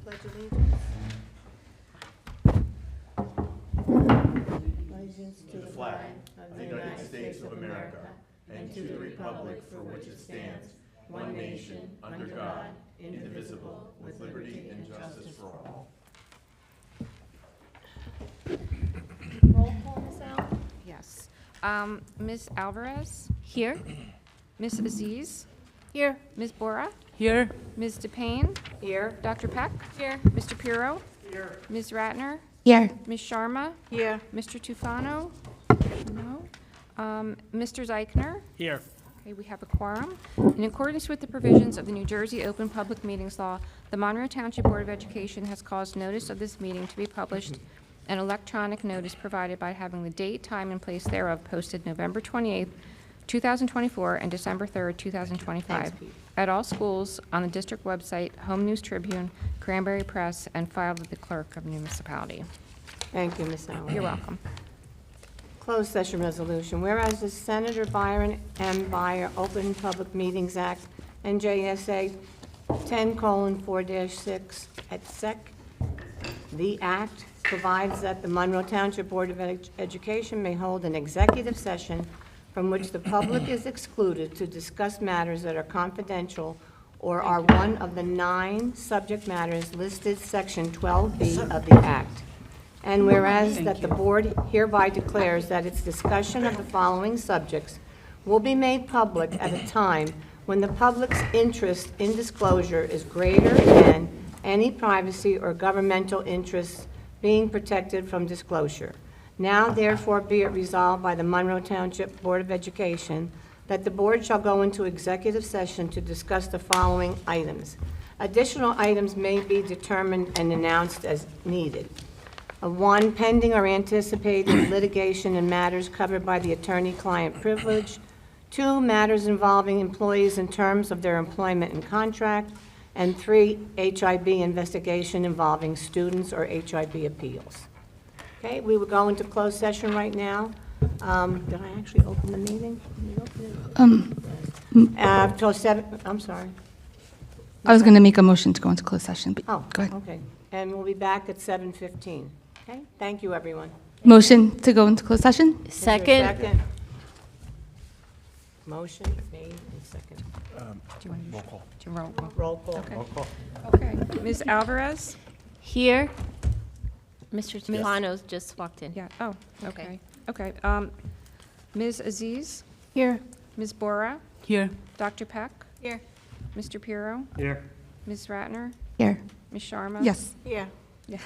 pledge allegiance. Allegiance to the flag of the United States of America and to the republic for which it stands, one nation, under God, indivisible, with liberty and justice for all. Roll call, Ms. Al? Yes. Ms. Alvarez? Here. Ms. Aziz? Here. Ms. Bora? Here. Ms. DePayne? Here. Dr. Peck? Here. Mr. Pirro? Here. Ms. Ratner? Here. Ms. Sharma? Here. Mr. Tufano? No. Mr. Zeichner? Here. Okay, we have a quorum. In accordance with the provisions of the New Jersey Open Public Meetings Law, the Monroe Township Board of Education has caused notice of this meeting to be published, an electronic notice provided by having the date, time, and place thereof posted November 28th, 2024, and December 3rd, 2025, at all schools, on the district website, Home News Tribune, Cranberry Press, and filed with the clerk of the municipality. Thank you, Ms. Allen. You're welcome. Closed session resolution. Whereas the Senator Byron M. Byer Open Public Meetings Act, NJSA 10:4-6 et sec. The act provides that the Monroe Township Board of Education may hold an executive session from which the public is excluded to discuss matters that are confidential or are one of the 9 subject matters listed Section 12B of the Act. And whereas that the board hereby declares that its discussion of the following subjects will be made public at a time when the public's interest in disclosure is greater than any privacy or governmental interests being protected from disclosure. Now therefore be it resolved by the Monroe Township Board of Education that the board shall go into executive session to discuss the following items. Additional items may be determined and announced as needed. 1, pending or anticipated litigation in matters covered by the attorney-client privilege. 2, matters involving employees in terms of their employment and contract. And 3, HIB investigation involving students or HIB appeals. Okay, we will go into closed session right now. Did I actually open the meeting? Did we open it? Till 7, I'm sorry. I was going to make a motion to go into closed session, but Oh, go ahead. okay. And we'll be back at 7:15. Okay, thank you, everyone. Motion to go into closed session? Is there a Second. Motion made and second. Do you want to roll call? Roll call. Roll call. Okay. Okay. Ms. Alvarez? Here. Mr. Tufano's just walked in. Yeah, oh, Okay. okay. Ms. Aziz? Here. Ms. Bora? Here. Dr. Peck? Here. Mr. Pirro? Here. Ms. Ratner? Here. Ms. Sharma? Yes. Yeah. Yeah.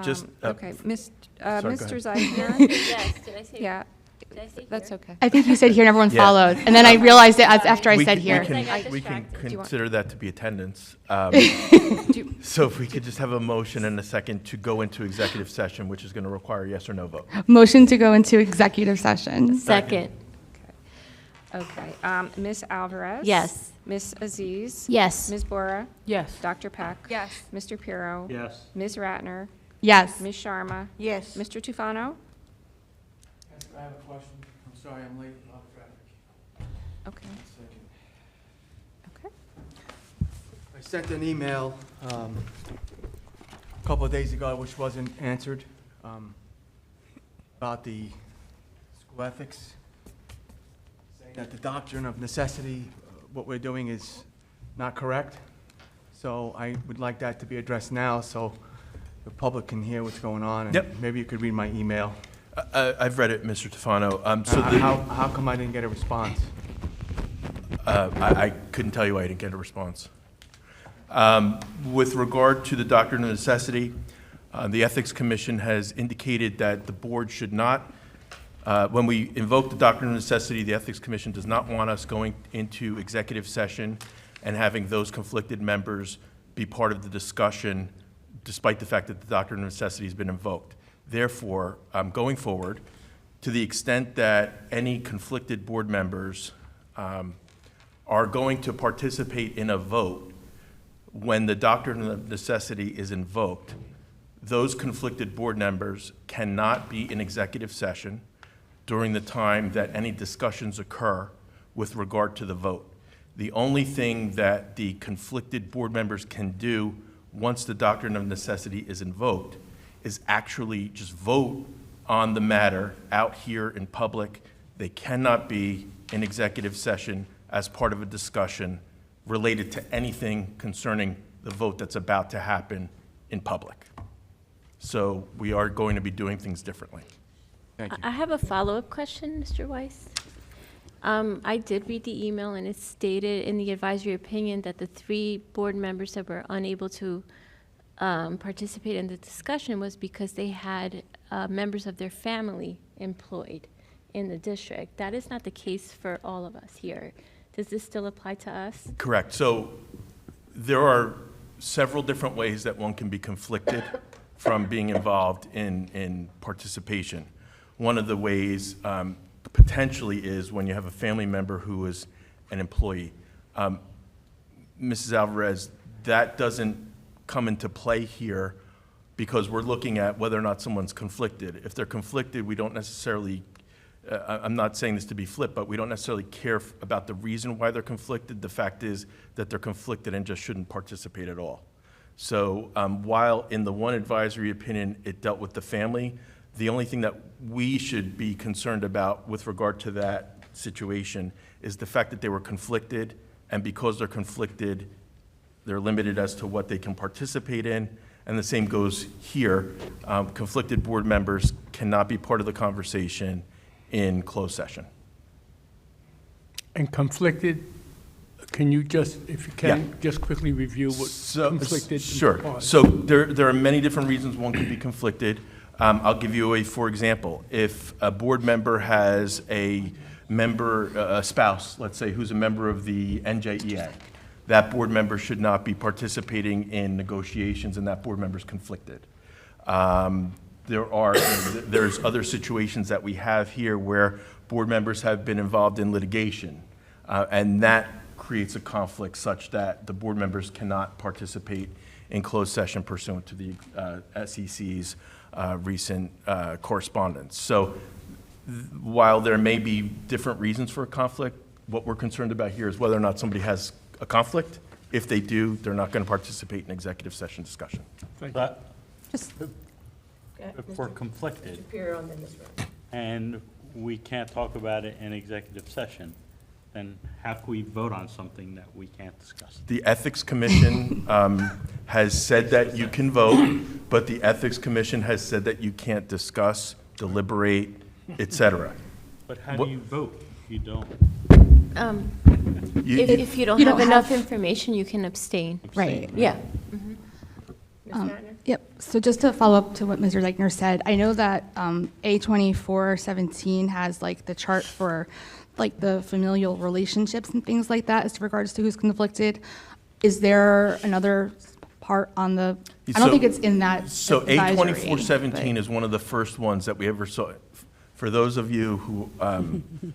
Just, Okay, sorry, go Mr. ahead. Zeichner? Yes, did I say? Yeah, Did I say that's here? okay. I think you said here and everyone Yeah. followed. And then I realized it after I said here. I got We can distracted. you want- consider that to be attendance. Do you- So if we could just have a motion and a second to go into executive session, which is going to require a yes or no vote. Motion to go into executive session. Second. Okay, Ms. Alvarez? Yes. Ms. Aziz? Yes. Ms. Bora? Yes. Dr. Peck? Yes. Mr. Pirro? Yes. Ms. Ratner? Yes. Ms. Sharma? Yes. Mr. Tufano? I have a question. I'm sorry, I'm late. A lot of traffic. Okay, Second. okay. I sent an email a couple of days ago, which wasn't answered, about the school ethics, saying that the doctrine of necessity, what we're doing is not correct. So I would like that to be addressed now, so the public can hear what's going on. and Yep. Maybe you could read my email. I've read it, Mr. Tufano. How come I didn't get a response? I couldn't tell you why I didn't get a response. With regard to the doctrine of necessity, the Ethics Commission has indicated that the board should not, when we invoke the doctrine of necessity, the Ethics Commission does not want us going into executive session and having those conflicted members be part of the discussion, despite the fact that the doctrine of necessity has been invoked. Therefore, going forward, to the extent that any conflicted board members are going to participate in a vote when the doctrine of necessity is invoked, those conflicted board members cannot be in executive session during the time that any discussions occur with regard to the vote. The only thing that the conflicted board members can do once the doctrine of necessity is invoked, is actually just vote on the matter out here in public. They cannot be in executive session as part of a discussion related to anything concerning the vote that's about to happen in public. So we are going to be doing things differently. Thank you. I have a follow-up question, Mr. Weiss. I did read the email, and it stated in the advisory opinion that the 3 board members that were unable to participate in the discussion was because they had members of their family employed in the district. That is not the case for all of us here. Does this still apply to us? Correct. So there are several different ways that one can be conflicted from being involved in participation. One of the ways potentially is when you have a family member who is an employee. Mrs. Alvarez, that doesn't come into play here because we're looking at whether or not someone's conflicted. If they're conflicted, we don't necessarily, I'm not saying this to be flip, but we don't necessarily care about the reason why they're conflicted. The fact is that they're conflicted and just shouldn't participate at all. So while in the one advisory opinion, it dealt with the family, the only thing that we should be concerned about with regard to that situation is the fact that they were conflicted, and because they're conflicted, they're limited as to what they can participate in, and the same goes here. Conflicted board members cannot be part of the conversation in closed session. And conflicted, can you just, if you can, just quickly review what conflicted? Sure. implies? So there are many different reasons one can be conflicted. I'll give you for example. If a board member has a member, a spouse, let's say, who's a member of the NJEA, that board member should not be participating in negotiations, and that board member's conflicted. There's other situations that we have here where board members have been involved in litigation, and that creates a conflict such that the board members cannot participate in closed session pursuant to the SEC's recent correspondence. So while there may be different reasons for a conflict, what we're concerned about here is whether or not somebody has a conflict. If they do, they're not going to participate in executive session discussion. But Just, if we're conflicted Superior on this room. and we can't talk about it in executive session, then how can we vote on something that we can't discuss? The Ethics Commission has said that you can vote, but the Ethics Commission has said that you can't discuss, deliberate, et cetera. But how What- do you vote if you don't? If you don't You have don't enough have- information, you can abstain. right. Yeah. Ms. Ratner? Yep. So just to follow up to what Mr. Leichner said, I know that A2417 has like the chart for like the familial relationships and things like that as regards to who's conflicted. Is there another part on the, I don't think it's in that So advisory, A2417 but- is one of the first ones that we ever saw. For those of you who,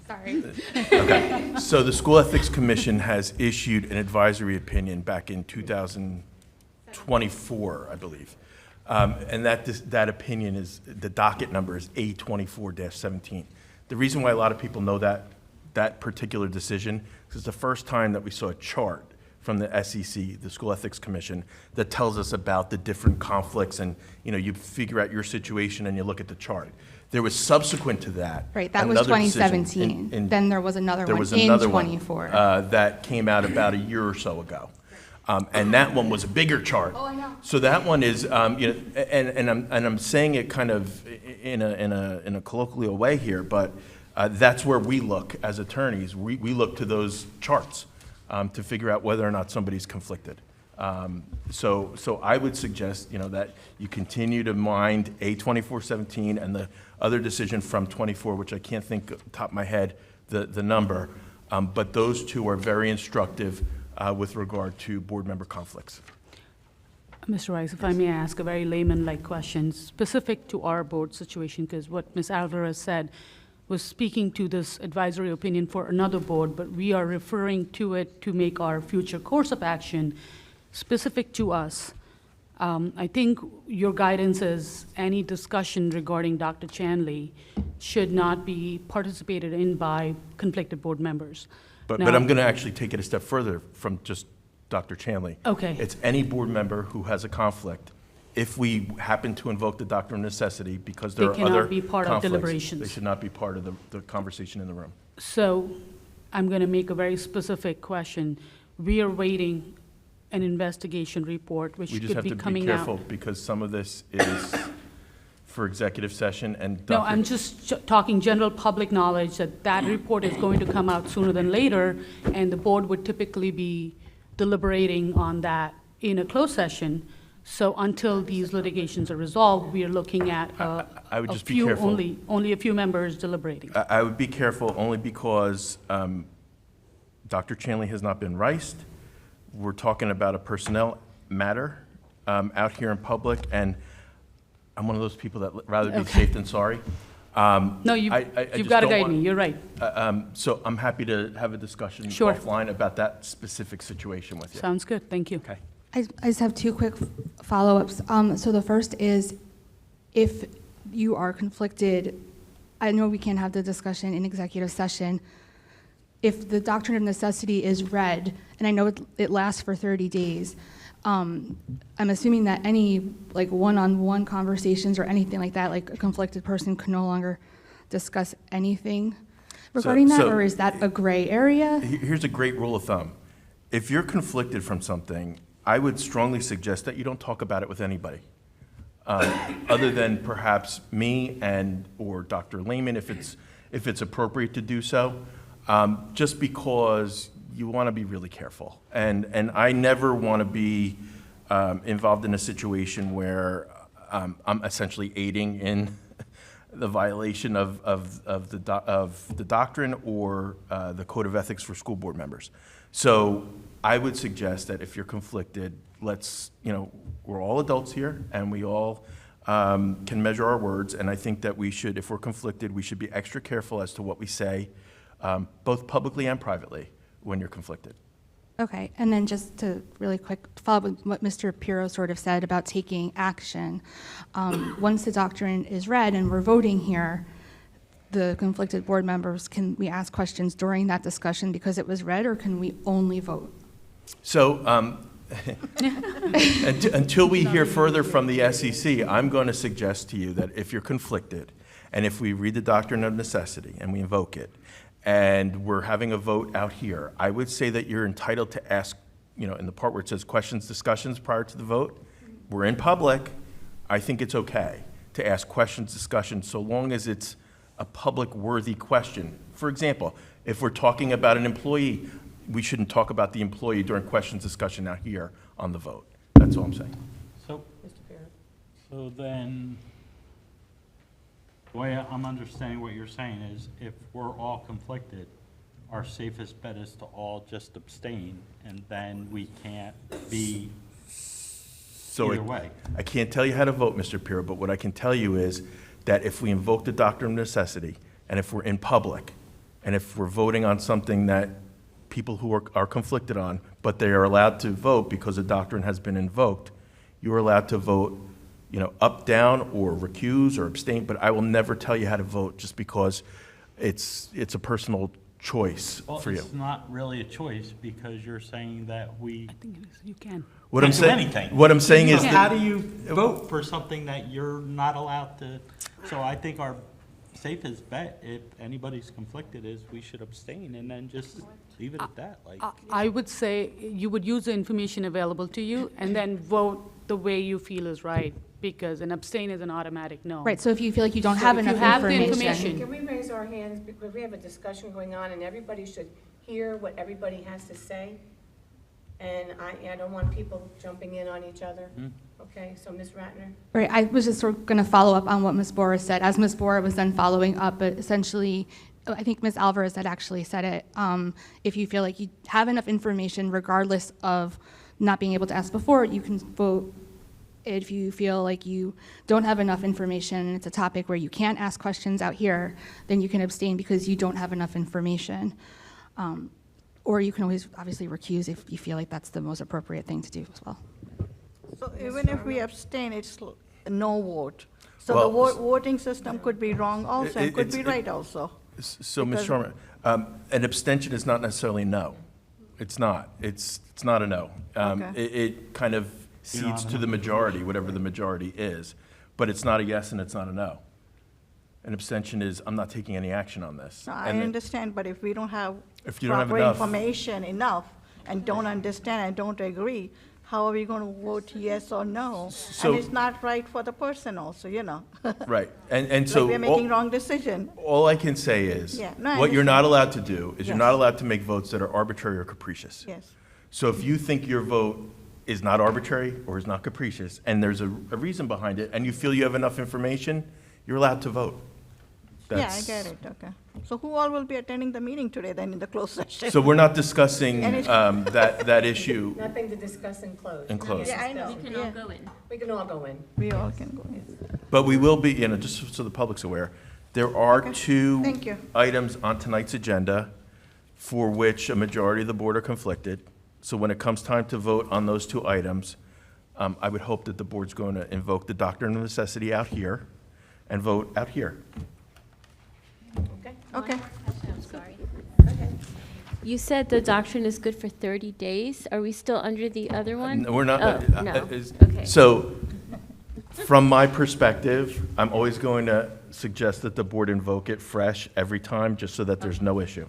Sorry. okay, so the School Ethics Commission has issued an advisory opinion back in 2024, I believe. And that opinion is, the docket number is A24-17. The reason why a lot of people know that particular decision is it's the first time that we saw a chart from the SEC, the School Ethics Commission, that tells us about the different conflicts, and you figure out your situation and you look at the chart. There was subsequent to that. Right, that was another decision 2017. Then there was another there one was in another one, 24. that came out about a year or so ago. And that one was a bigger chart. Oh, I know. So that one is, and I'm saying it kind of in a colloquial way here, but that's where we look as attorneys. We look to those charts to figure out whether or not somebody's conflicted. So I would suggest, that you continue to mind A2417 and the other decision from 24, which I can't think off the top of my head the number, but those two are very instructive with regard to board member conflicts. Mr. Rice, if I may ask a very layman-like question specific to our board situation, because what Ms. Alvarez said was speaking to this advisory opinion for another board, but we are referring to it to make our future course of action specific to us. I think your guidance is any discussion regarding Dr. Chanley should not be participated in by conflicted board members. But Now- I'm going to actually take it a step further from just Dr. Chanley. Okay. It's any board member who has a conflict. If we happen to invoke the doctrine of necessity because there They are cannot other be part of conflicts, deliberations. they should not be part of the conversation in the room. So I'm going to make a very specific question. We are waiting an investigation report, which We just could have be to be coming out. careful because some of this is for executive session and No, Dr. I'm just talking general public knowledge that that report is going to come out sooner than later, and the board would typically be deliberating on that in a closed session. So until these litigations are resolved, we are looking at I would a just be few, careful. only a few members deliberating. I would be careful only because Dr. Chanley has not been riced. We're talking about a personnel matter out here in public, and I'm one of those people that rather be Okay. safe than sorry. No, you've just got to don't guide want- me, you're right. So I'm happy to have a discussion Sure. offline about that specific situation with you. Sounds good, thank you. Okay. I just have two quick follow-ups. So the first is, if you are conflicted, I know we can't have the discussion in executive session. If the doctrine of necessity is read, and I know it lasts for 30 days, I'm assuming that any like one-on-one conversations or anything like that, like a conflicted person can no longer discuss anything regarding that, so- or is that a gray area? Here's a great rule of thumb. If you're conflicted from something, I would strongly suggest that you don't talk about it with anybody, other than perhaps me or Dr. Lehman, if it's appropriate to do so, just because you want to be really careful. And I never want to be involved in a situation where I'm essentially aiding in the violation of the doctrine or the code of ethics for school board members. So I would suggest that if you're conflicted, we're all adults here, and we all can measure our words, and I think that we should, if we're conflicted, we should be extra careful as to what we say, both publicly and privately, when you're conflicted. Okay, and then just to really quick follow up with what Mr. Pirro sort of said about taking action. Once the doctrine is read and we're voting here, the conflicted board members, can we ask questions during that discussion because it was read, or can we only vote? So until we hear further from the SEC, I'm going to suggest to you that if you're conflicted, and if we read the doctrine of necessity and we invoke it, and we're having a vote out here, I would say that you're entitled to ask, in the part where it says questions, discussions prior to the vote, we're in public, I think it's okay to ask questions, discussions, so long as it's a public-worthy question. For example, if we're talking about an employee, we shouldn't talk about the employee during questions, discussion out here on the vote. That's all I'm saying. So, so then, the way I'm understanding what you're saying is, if we're all conflicted, our safest bet is to all just abstain, and then we can't be So either way. I can't tell you how to vote, Mr. Pirro, but what I can tell you is that if we invoke the doctrine of necessity, and if we're in public, and if we're voting on something that people who are conflicted on, but they are allowed to vote because a doctrine has been invoked, you are allowed to vote, up, down, or recuse or abstain, but I will never tell you how to vote just because it's a personal choice Well, for you. it's not really a choice, because you're saying that we I think it is, you can. What I'm can't do saying, anything. what I'm saying is How that, do you vote for something that you're not allowed to? So I think our safest bet, if anybody's conflicted, is we should abstain and then just leave it at that, like. I would say you would use the information available to you and then vote the way you feel is right, because an abstain is an automatic no. Right, so if you feel like you don't So have if you enough have the information. information- Can we raise our hands, because we have a discussion going on, and everybody should hear what everybody has to say? And I don't want people jumping in on each other. Okay, so Ms. Ratner? Right, I was just sort of going to follow up on what Ms. Bora said, as Ms. Bora was then following up, but essentially, I think Ms. Alvarez had actually said it, if you feel like you have enough information, regardless of not being able to ask before, you can vote. If you feel like you don't have enough information, and it's a topic where you can't ask questions out here, then you can abstain because you don't have enough information. Or you can always obviously recuse if you feel like that's the most appropriate thing to do as well. So even if we abstain, it's a no vote. So Well, the voting system could be wrong also, and could be right also. so, Ms. Because- Sharma, an abstention is not necessarily no. it's not. It's not a no. Okay. It kind of cedes to the majority, whatever the majority is. But it's not a yes and it's not a no. An abstention is, I'm not taking any action on this. No, I And understand, but if we don't have If you don't have proper enough. information enough and don't understand and don't agree, how are we going to vote yes or no? So- And it's not right for the person also, you know? Right, and so. Like we're making wrong decision. All I can say is, Yeah, no, I what you're not understand. allowed to do is you're Yes. not allowed to make votes that are arbitrary or capricious. Yes. So if you think your vote is not arbitrary or is not capricious, and there's a reason behind it, and you feel you have enough information, you're allowed to vote. Yeah, I That's- get it, okay. So who all will be attending the meeting today then in the closed session? So we're not discussing And it- that issue Nothing to discuss in closed. in closed. Yeah, I know. We can yeah. all go in. We can all go in. We all can go, yes. But we will be, just so the public's aware, there are Okay, two thank you. items on tonight's agenda for which a majority of the board are conflicted. So when it comes time to vote on those two items, I would hope that the board's going to invoke the doctrine of necessity out here and vote out here. Okay? Okay. I'm sorry. You said the doctrine is good for 30 days. Are we still under the other one? No, we're not. Oh, no. is- Okay. So, from my perspective, I'm always going to suggest that the board invoke it fresh every time, just so that there's no issue.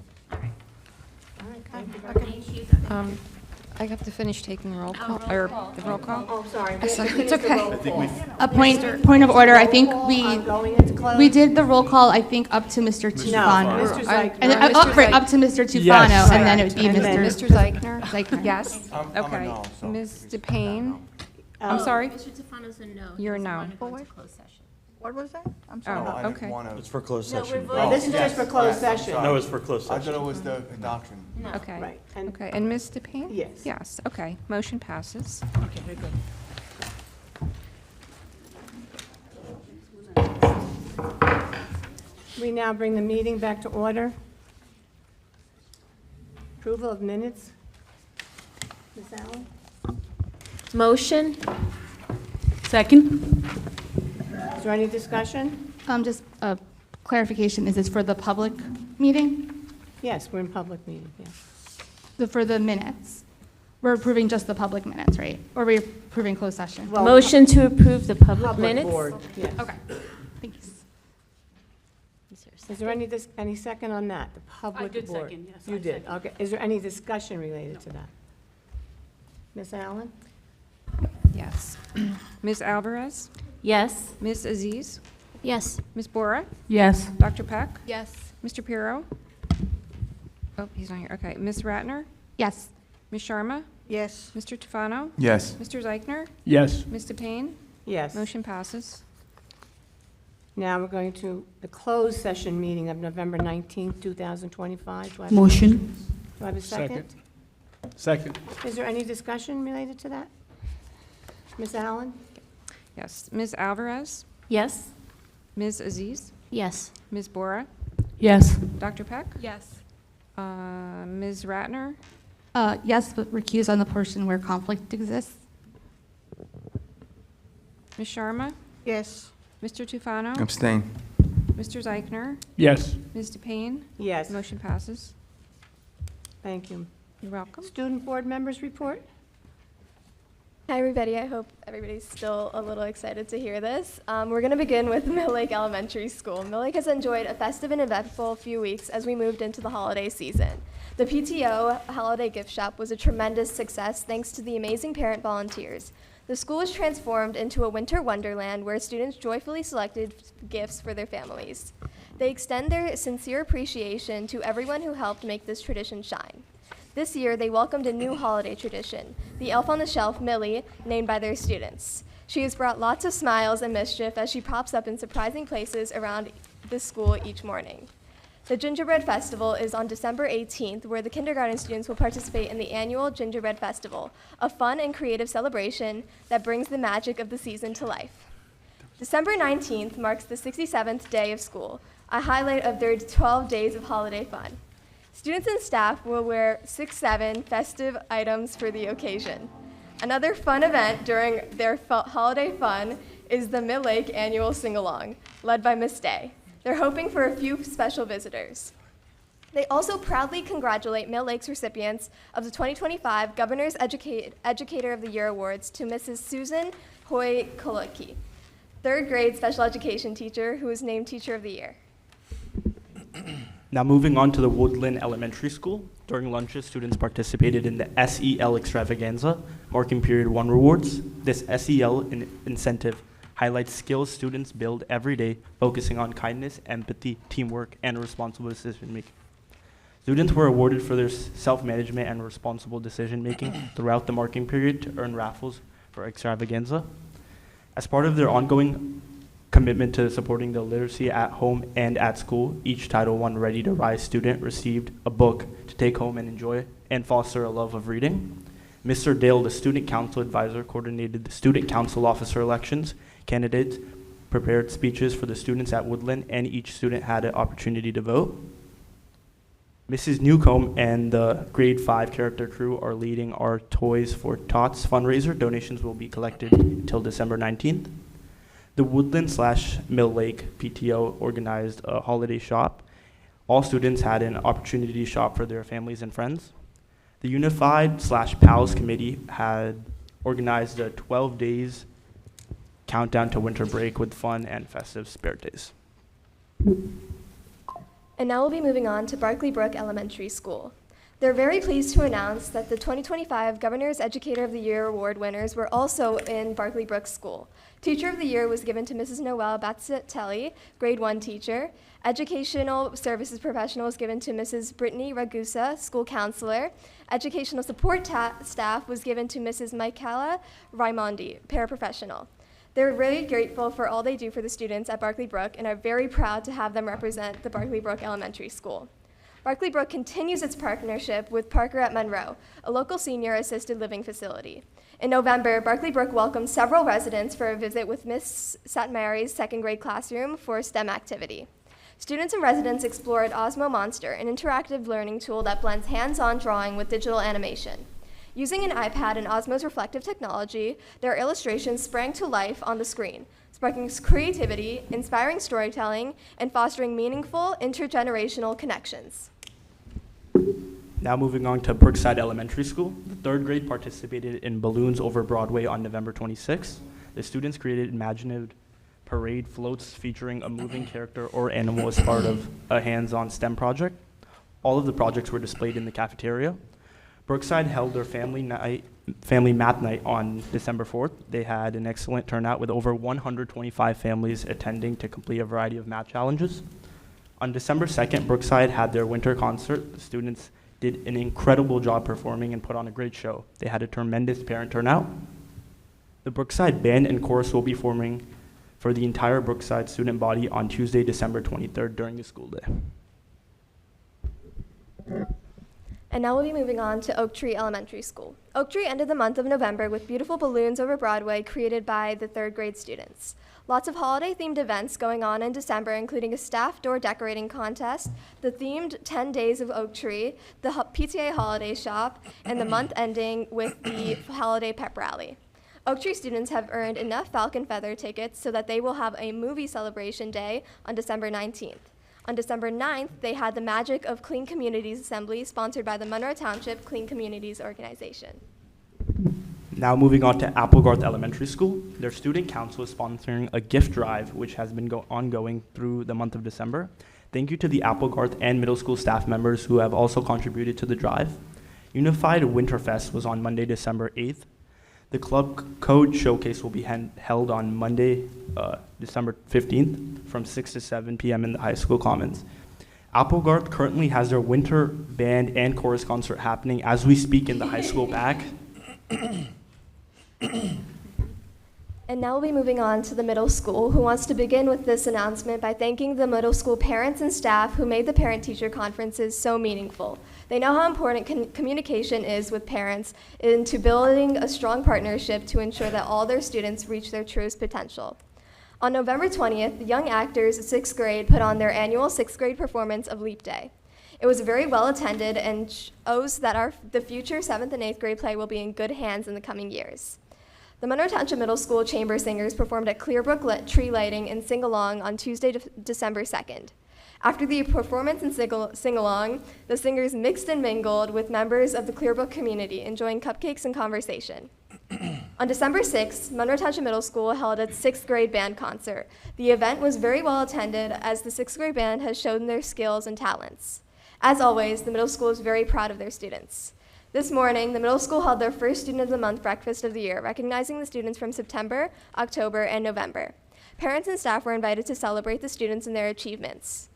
I have to finish taking roll call, or the roll call. Oh, sorry. It's We finished the okay. roll I think call. we've, A point of order, I think On going into closed? we did the roll call, I think, up to Mr. No, Tufano. Mr. I- And, Zeichner. Mr. right, Zeig- up to Mr. Tufano, Yes. and then it would be And then Mr. Mr. Zeichner? Zeichner. Yes? I'm a Okay. no, so- Ms. DePayne? I'm Oh. sorry? Mr. Tufano's a no. You're a He doesn't no. wanna go Oh, into wait. closed session. What was that? I'm Oh, sorry. No, I didn't okay. wanna- It's for closed No, we're session. voting. This is just for closed yes, I'm session. sorry. No, it's for closed I session. thought it was the doctrine. No. Okay. Right. And Okay, and Ms. DePayne? Yes. Yes, okay. Motion passes. Okay, very good. We now bring the meeting back to order. Approval of minutes. Ms. Allen? Motion? Second? Is there any discussion? Just a clarification, is this for the public meeting? Yes, we're in public meeting, yes. For the minutes? We're approving just the public minutes, right? Or we're approving closed session? Well, Motion to approve the public Public minutes? board, yes. Okay, thanks. Is there any second on that, the public did board? second, yes, You I did, second. okay. Is there any discussion related to that? Ms. Allen? Yes. Ms. Alvarez? Yes. Ms. Aziz? Yes. Ms. Bora? Yes. Dr. Peck? Yes. Mr. Pirro? Oh, he's not here. Okay. Ms. Ratner? Yes. Ms. Sharma? Yes. Mr. Tufano? Yes. Mr. Zeichner? Yes. Ms. DePayne? Yes. Motion passes. Now we're going to the closed session meeting of November 19th, 2025. Do I have a Motion? Do I have a second? Second. Is there any discussion related to that? Ms. Allen? Yes. Ms. Alvarez? Yes. Ms. Aziz? Yes. Ms. Bora? Yes. Dr. Peck? Yes. Ms. Ratner? Yes, but recuse on the portion where conflict exists. Ms. Sharma? Yes. Mr. Tufano? Abstain. Mr. Zeichner? Yes. Ms. DePayne? Yes, Motion passes. thank you. You're welcome. Student board members report? Hi, everybody. I hope everybody's still a little excited to hear this. We're going to begin with Mill Lake Elementary School. Mill Lake has enjoyed a festive and eventful few weeks as we moved into the holiday season. The PTO holiday gift shop was a tremendous success thanks to the amazing parent volunteers. The school was transformed into a winter wonderland where students joyfully selected gifts for their families. They extend their sincere appreciation to everyone who helped make this tradition shine. This year, they welcomed a new holiday tradition, the Elf on the Shelf, Millie, named by their students. She has brought lots of smiles and mischief as she pops up in surprising places around the school each morning. The Gingerbread Festival is on December 18th, where the kindergarten students will participate in the annual Gingerbread Festival, a fun and creative celebration that brings the magic of the season to life. December 19th marks the 67th day of school, a highlight of their 12 days of holiday fun. Students and staff will wear 6-7 festive items for the occasion. Another fun event during their holiday fun is the Mill Lake Annual Sing-Along, led by Miss Day. They're hoping for a few special visitors. They also proudly congratulate Mill Lake's recipients of the 2025 Governor's Educator of the Year Awards to Mrs. Susan Hoy Koloki, third grade special education teacher who was named Teacher of the Year. Now moving on to the Woodland Elementary School. During lunches, students participated in the SEL Extravaganza, marking Period 1 rewards. This SEL incentive highlights skills students build every day, focusing on kindness, empathy, teamwork, and responsible decision-making. Students were awarded for their self-management and responsible decision-making throughout the marking period to earn raffles for Extravaganza. As part of their ongoing commitment to supporting the literacy at home and at school, each Title I Ready to Rise student received a book to take home and enjoy and foster a love of reading. Mr. Dale, the student council advisor, coordinated the student council officer elections. Candidates prepared speeches for the students at Woodland, and each student had an opportunity to vote. Mrs. Newcomb and the grade 5 character crew are leading our Toys for Tots fundraiser. Donations will be collected until December 19th. The Woodland/Mill Lake PTO organized a holiday shop. All students had an opportunity to shop for their families and friends. The Unified/PALS committee had organized a 12 days countdown to winter break with fun and festive spirit days. And now we'll be moving on to Barkley Brook Elementary School. They're very pleased to announce that the 2025 Governor's Educator of the Year Award winners were also in Barkley Brook School. Teacher of the Year was given to Mrs. Noelle Batzatelli, grade 1 teacher. Educational Services Professional was given to Mrs. Brittany Ragusa, school counselor. Educational Support Staff was given to Mrs. Michaela Raimondi, paraprofessional. They're really grateful for all they do for the students at Barkley Brook and are very proud to have them represent the Barkley Brook Elementary School. Barkley Brook continues its partnership with Parker at Monroe, a local senior assisted living facility. In November, Barkley Brook welcomed several residents for a visit with Miss St. Mary's second grade classroom for a STEM activity. Students and residents explored Osmo Monster, an interactive learning tool that blends hands-on drawing with digital animation. Using an iPad and Osmo's reflective technology, their illustrations sprang to life on the screen, sparking creativity, inspiring storytelling, and fostering meaningful intergenerational connections. Now moving on to Brookside Elementary School. The third grade participated in Balloons Over Broadway on November 26th. The students created imaginative parade floats featuring a moving character or animal as part of a hands-on STEM project. All of the projects were displayed in the cafeteria. Brookside held their family math night on December 4th. They had an excellent turnout with over 125 families attending to complete a variety of math challenges. On December 2nd, Brookside had their winter concert. The students did an incredible job performing and put on a great show. They had a tremendous parent turnout. The Brookside Band and Chorus will be forming for the entire Brookside student body on Tuesday, December 23rd during the school day. And now we'll be moving on to Oak Tree Elementary School. Oak Tree ended the month of November with beautiful balloons over Broadway created by the third grade students. Lots of holiday-themed events going on in December, including a staff door decorating contest, the themed 10 Days of Oak Tree, the PTA holiday shop, and the month ending with the holiday pep rally. Oak Tree students have earned enough Falcon Feather tickets so that they will have a movie celebration day on December 19th. On December 9th, they had the Magic of Clean Communities Assembly, sponsored by the Monroe Township Clean Communities Organization. Now moving on to Applegarth Elementary School. Their student council is sponsoring a gift drive, which has been ongoing through the month of December. Thank you to the Applegarth and middle school staff members who have also contributed to the drive. Unified Winterfest was on Monday, December 8th. The Club Code Showcase will be held on Monday, December 15th from 6 to 7 p.m. in the high school commons. Applegarth currently has their winter band and chorus concert happening as we speak in the high school back. And now we'll be moving on to the middle school, who wants to begin with this announcement by thanking the middle school parents and staff who made the parent-teacher conferences so meaningful. They know how important communication is with parents into building a strong partnership to ensure that all their students reach their truest potential. On November 20th, the Young Actors 6th grade put on their annual 6th grade performance of Leap Day. It was very well attended and shows that the future 7th and 8th grade play will be in good hands in the coming years. The Monroe Township Middle School Chamber Singers performed at Clearbrook Tree Lighting and Sing-Along on Tuesday, December 2nd. After the performance and sing-along, the singers mixed and mingled with members of the Clearbrook community, enjoying cupcakes and conversation. On December 6th, Monroe Township Middle School held its 6th grade band concert. The event was very well attended as the 6th grade band has shown their skills and talents. As always, the middle school is very proud of their students. This morning, the middle school held their first Student of the Month breakfast of the year, recognizing the students from September, October, and November. Parents and staff were invited to celebrate the students and their achievements.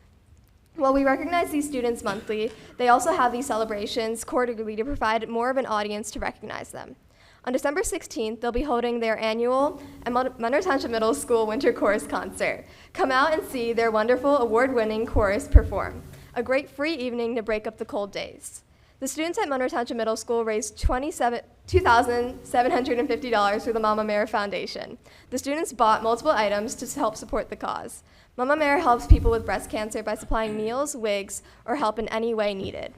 While we recognize these students monthly, they also have these celebrations quarterly to provide more of an audience to recognize them. On December 16th, they'll be holding their annual Monroe Township Middle School Winter Chorus Concert. Come out and see their wonderful award-winning chorus perform. A great free evening to break up the cold days. The students at Monroe Township Middle School raised $2,750 for the Mama Mare Foundation. The students bought multiple items to help support the cause. Mama Mare helps people with breast cancer by supplying meals, wigs, or help in any way needed.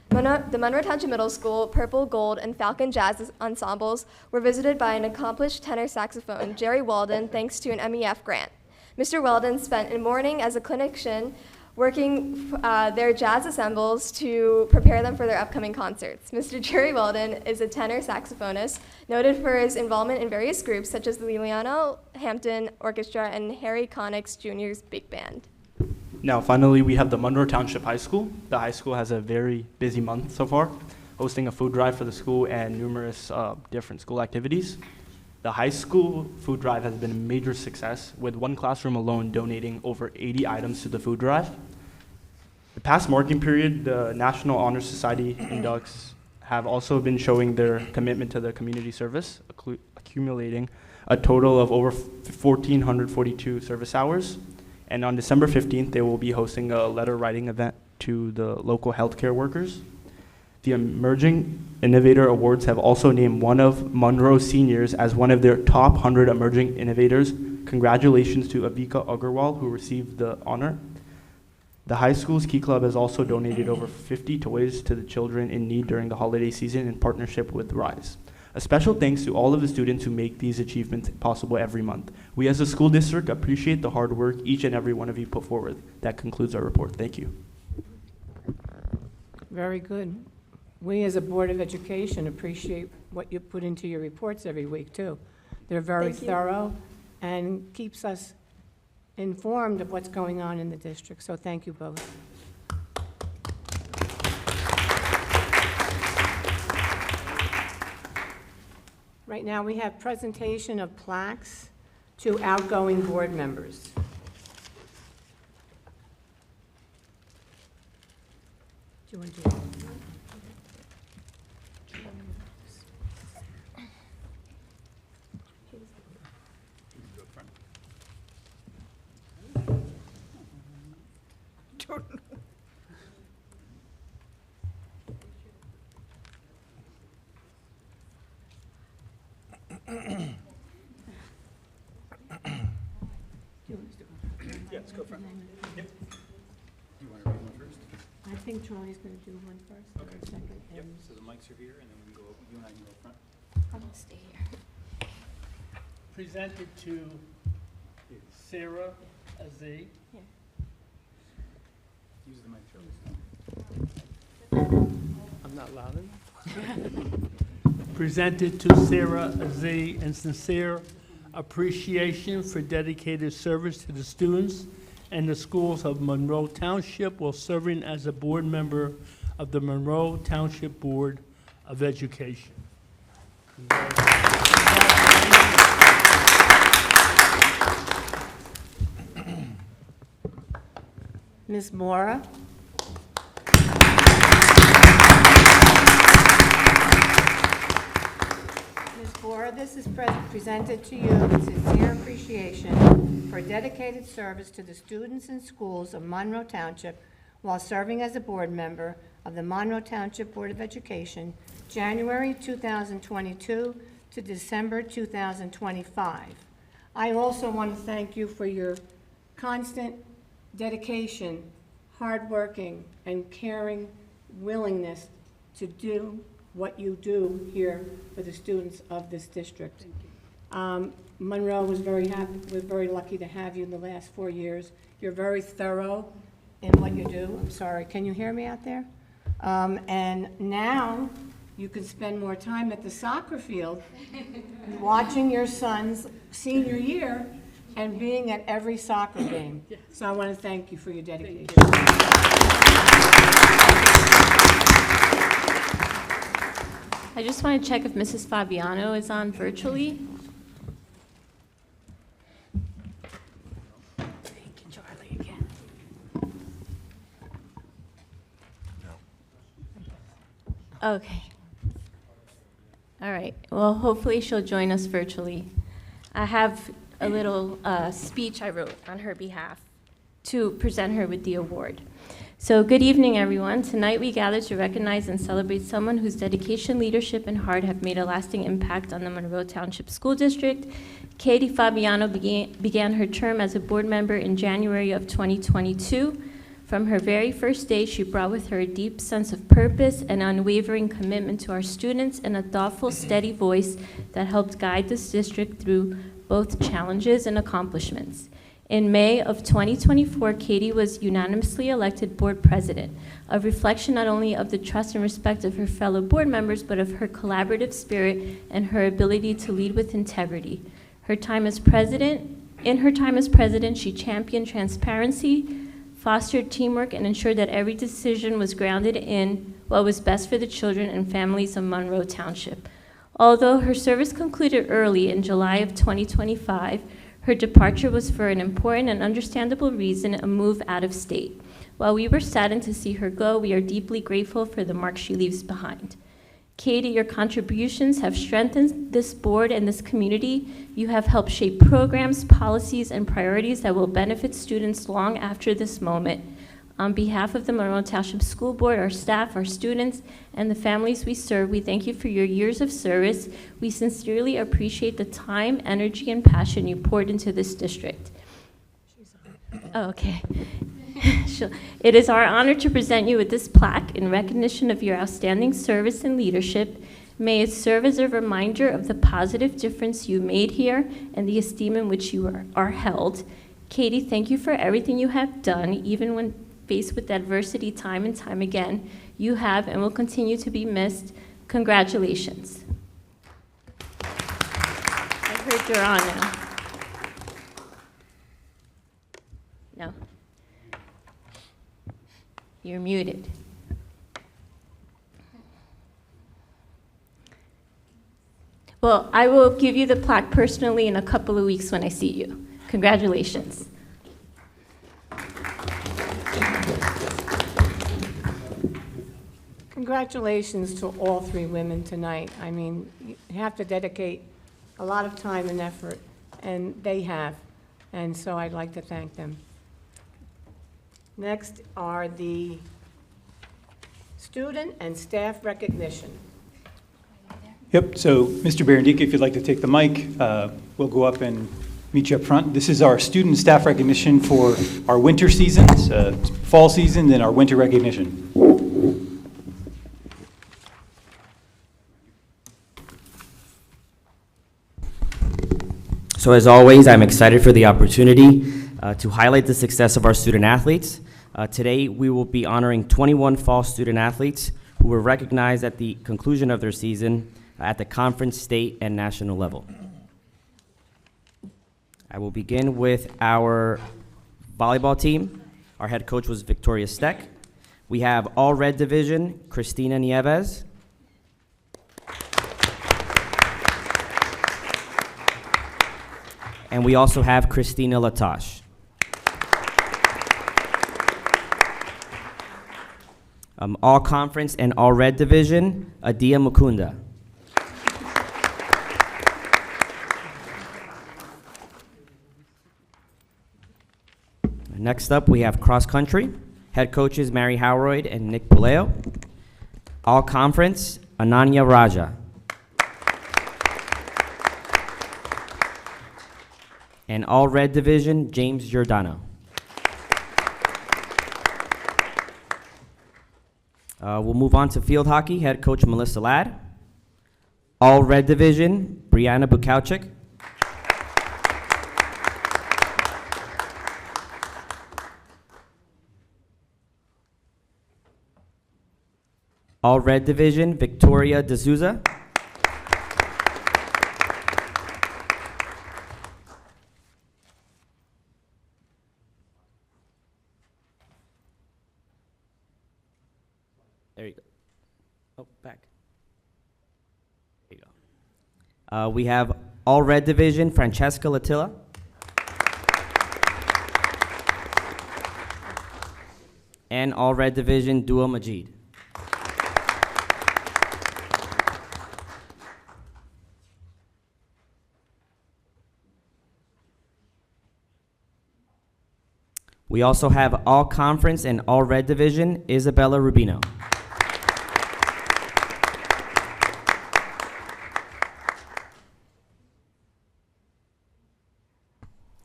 The Monroe Township Middle School Purple, Gold, and Falcon Jazz ensembles were visited by an accomplished tenor saxophone, Jerry Walden, thanks to an MEF grant. Mr. Walden spent a morning as a clinician working their jazz ensembles to prepare them for their upcoming concerts. Mr. Jerry Weldon is a tenor saxophonist noted for his involvement in various groups such as the Liliano Hampton Orchestra and Harry Connick's Jr.'s Big Band. Now, finally, we have the Monroe Township High School. The high school has a very busy month so far, hosting a food drive for the school and numerous different school activities. The high school food drive has been a major success, with one classroom alone donating over 80 items to the food drive. The past marking period, the National Honor Society inducts have also been showing their commitment to the community service, accumulating a total of over 1,442 service hours. And on December 15th, they will be hosting a letter writing event to the local healthcare workers. The Emerging Innovator Awards have also named one of Monroe seniors as one of their top 100 emerging innovators. Congratulations to Avika Agarwal, who received the honor. The high school's Key Club has also donated over 50 toys to the children in need during the holiday season in partnership with RISE. A special thanks to all of the students who make these achievements possible every month. We as a school district appreciate the hard work each and every one of you put forward. That concludes our report. Thank you. Very good. We as a Board of Education appreciate what you put into your reports every week too. They're very thorough and keeps us informed of what's going on in the district, so thank you both. Right now, we have presentation of plaques to outgoing board members. Do you want to do that? Let's go front. Yep. You want to read one first? I think Charlie's going to do one first. Okay. Second. Yep, so the mics are here, and then we can go, you and I can go front. I'm gonna stay here. Presented to Sarah Azee. Use the mic, Charlie. I'm not loud enough. Presented to Sarah Azee in sincere appreciation for dedicated service to the students and the schools of Monroe Township while serving as a board member of the Monroe Township Board of Education. Ms. Mora? Ms. Mora, this is presented to you with sincere appreciation for dedicated service to the students and schools of Monroe Township while serving as a board member of the Monroe Township Board of Education, January 2022 to December 2025. I also want to thank you for your constant dedication, hardworking, and caring willingness to do what you do here for the students of this district. Monroe was very happy, we're very lucky to have you in the last 4 years. You're very thorough in what you do. I'm sorry, can you hear me out there? And now you can spend more time at the soccer field, watching your son's senior year and being at every soccer game. So I want to thank you for your dedication. I just want to check if Mrs. Fabiano is on virtually. Charlie again. Okay. All right. Well, hopefully she'll join us virtually. I have a little speech I wrote on her behalf to present her with the award. So good evening, everyone. Tonight we gather to recognize and celebrate someone whose dedication, leadership, and heart have made a lasting impact on the Monroe Township School District. Katie Fabiano began her term as a board member in January of 2022. From her very first day, she brought with her a deep sense of purpose and unwavering commitment to our students and a thoughtful, steady voice that helped guide this district through both challenges and accomplishments. In May of 2024, Katie was unanimously elected board president, a reflection not only of the trust and respect of her fellow board members, but of her collaborative spirit and her ability to lead with integrity. In her time as president, she championed transparency, fostered teamwork, and ensured that every decision was grounded in what was best for the children and families of Monroe Township. Although her service concluded early in July of 2025, her departure was for an important and understandable reason, a move out of state. While we were saddened to see her go, we are deeply grateful for the mark she leaves behind. Katie, your contributions have strengthened this board and this community. You have helped shape programs, policies, and priorities that will benefit students long after this moment. On behalf of the Monroe Township School Board, our staff, our students, and the families we serve, we thank you for your years of service. We sincerely appreciate the time, energy, and passion you poured into this district. Oh, okay. It is our honor to present you with this plaque in recognition of your outstanding service and leadership. May it serve as a reminder of the positive difference you made here and the esteem in which you are held. Katie, thank you for everything you have done, even when faced with adversity time and time again. You have and will continue to be missed. Congratulations. I heard you're on now. No. You're muted. Well, I will give you the plaque personally in a couple of weeks when I see you. Congratulations. Congratulations to all three women tonight. I mean, you have to dedicate a lot of time and effort, and they have. And so I'd like to thank them. Next are the student and staff recognition. Yep, so Mr. Berendica, if you'd like to take the mic, we'll go up and meet you up front. This is our student staff recognition for our winter seasons, fall season, then our winter recognition. So as always, I'm excited for the opportunity to highlight the success of our student athletes. Today, we will be honoring 21 fall student athletes who were recognized at the conclusion of their season at the conference, state, and national level. I will begin with our volleyball team. Our head coach was Victoria Steck. We have all red division, Christina Nieves. And we also have Christina Latosh. All conference and all red division, Adia Mukunda. Next up, we have cross country. Head coaches Mary Howroyd and Nick Puleo. All conference, Ananya Raja. And all red division, James Giordano. We'll move on to field hockey. Head coach Melissa Ladd. All red division, Brianna Bukowczyk. All Red Division, Victoria D'Souza. There you go. Oh, back. There you go. We have All Red Division, Francesca Latilla. And All Red Division, Dua Majid. We also have All Conference and All Red Division, Isabella Rubino.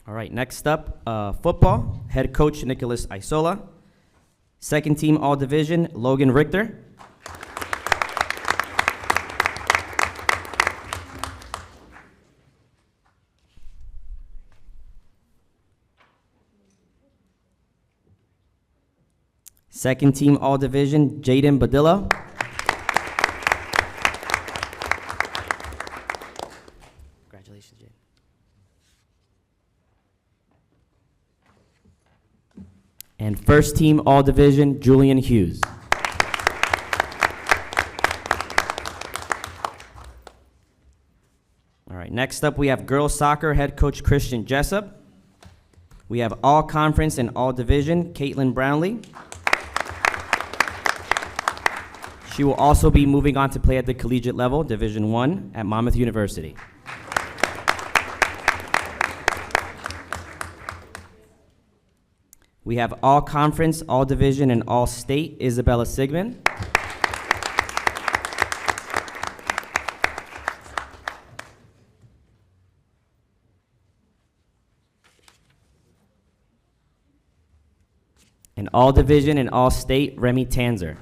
All right, next up, football, head coach Nicholas Isola. Second team All Division, Logan Richter. Second team All Division, Jaden Badillo. Congratulations, Jaden. And first team All Division, Julian Hughes. All right, next up we have girls soccer head coach Christian Jessup. We have All Conference and All Division, Caitlin Brownlee. She will also be moving on to play at the collegiate level, Division I, at Monmouth University. We have All Conference, All Division, and All State, Isabella Sigmund. And All Division and All State, Remy Tanzer.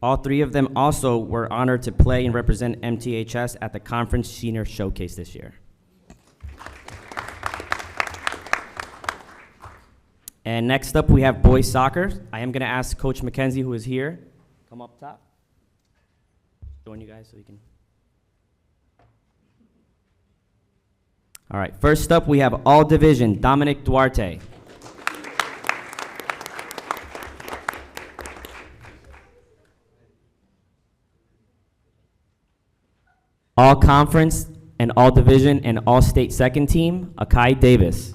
All three of them also were honored to play and represent MTHS at the Conference Senior Showcase this year. And next up, we have boys soccer. I am going to ask Coach McKenzie, who is here, come up top. Join you guys so we can. All right, first up, we have All Division, Dominic Duarte. All Conference and All Division and All State second team, Akai Davis.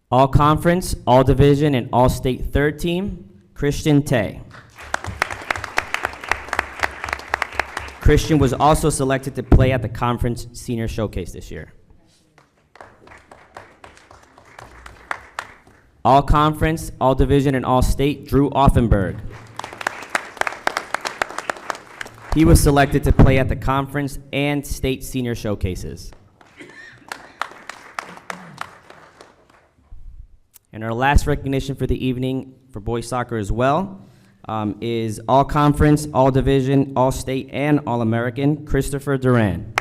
All Conference, All Division, and All State third team, Christian Tay. Christian was also selected to play at the Conference Senior Showcase this year. All Conference, All Division, and All State, Drew Offenberg. He was selected to play at the Conference and State Senior Showcases. And our last recognition for the evening for boys soccer as well is All Conference, All Division, All State, and All American, Christopher Duran.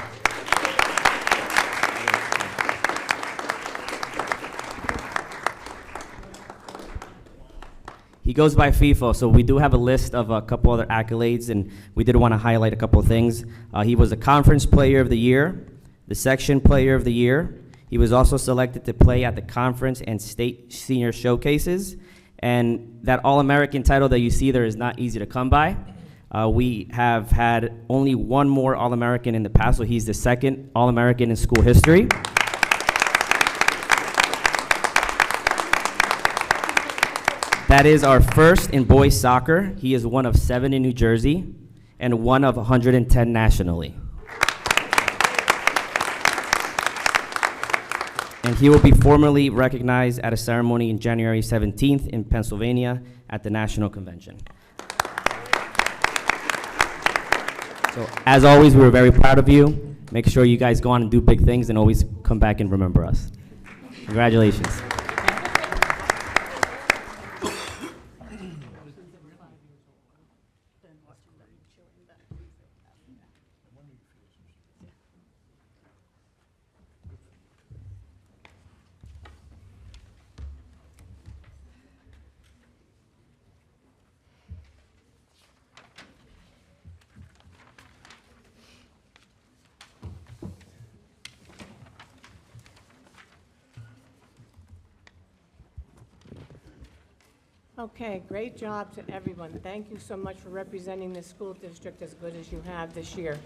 He goes by FIFA, so we do have a list of a couple other accolades, and we did want to highlight a couple of things. He was a Conference Player of the Year, the Section Player of the Year. He was also selected to play at the Conference and State Senior Showcases, and that All-American title that you see there is not easy to come by. We have had only one more All-American in the past, so he's the second All-American in school history. That is our first in boys soccer. He is one of 7 in New Jersey and one of 110 nationally. And he will be formally recognized at a ceremony in January 17th in Pennsylvania at the National Convention. So as always, we were very proud of you. Make sure you guys go on and do big things and always come back and remember us. Congratulations. Okay, great job to everyone. Thank you so much for representing the school district as good as you have this year.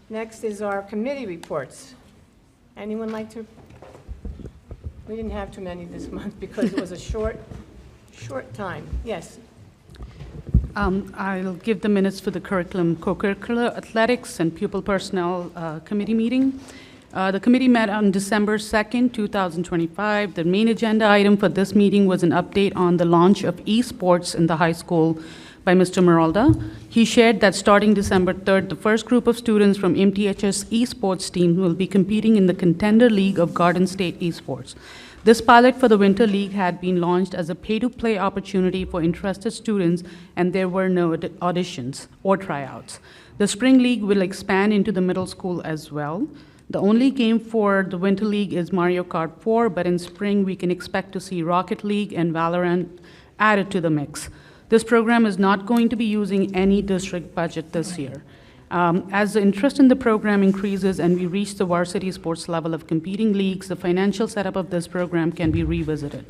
Next is our committee reports. Anyone like to? We didn't have too many this month because it was a short time. Yes. I'll give the minutes for the curriculum, co-curricular athletics and pupil personnel committee meeting. The committee met on December 2nd, 2025. The main agenda item for this meeting was an update on the launch of esports in the high school by Mr. Meralda. He shared that starting December 3rd, the first group of students from MTHS esports team will be competing in the Contender League of Garden State Esports. This pilot for the Winter League had been launched as a pay-to-play opportunity for interested students, and there were no auditions or tryouts. The Spring League will expand into the middle school as well. The only game for the Winter League is Mario Kart 4, but in spring we can expect to see Rocket League and Valorant added to the mix. This program is not going to be using any district budget this year. As the interest in the program increases and we reach the varsity sports level of competing leagues, the financial setup of this program can be revisited.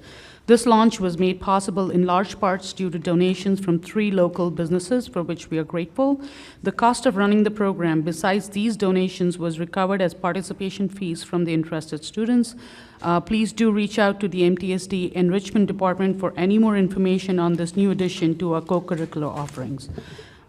This launch was made possible in large parts due to donations from 3 local businesses, for which we are grateful. The cost of running the program, besides these donations, was recovered as participation fees from the interested students. Please do reach out to the MTSD Enrichment Department for any more information on this new addition to our co-curricular offerings.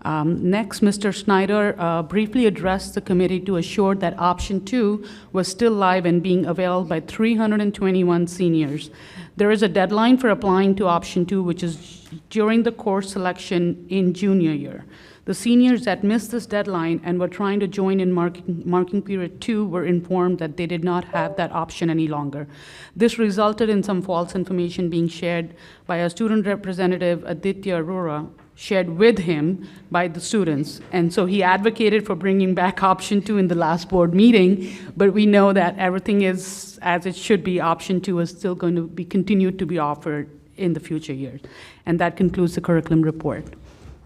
Next, Mr. Schneider briefly addressed the committee to assure that option 2 was still live and being availed by 321 seniors. There is a deadline for applying to option 2, which is during the course selection in junior year. The seniors that missed this deadline and were trying to join in marking period 2 were informed that they did not have that option any longer. This resulted in some false information being shared by a student representative, Aditya Arora, shared with him by the students. And so he advocated for bringing back option 2 in the last board meeting, but we know that everything is as it should be. Option 2 is still going to be continued to be offered in the future years. And that concludes the curriculum report.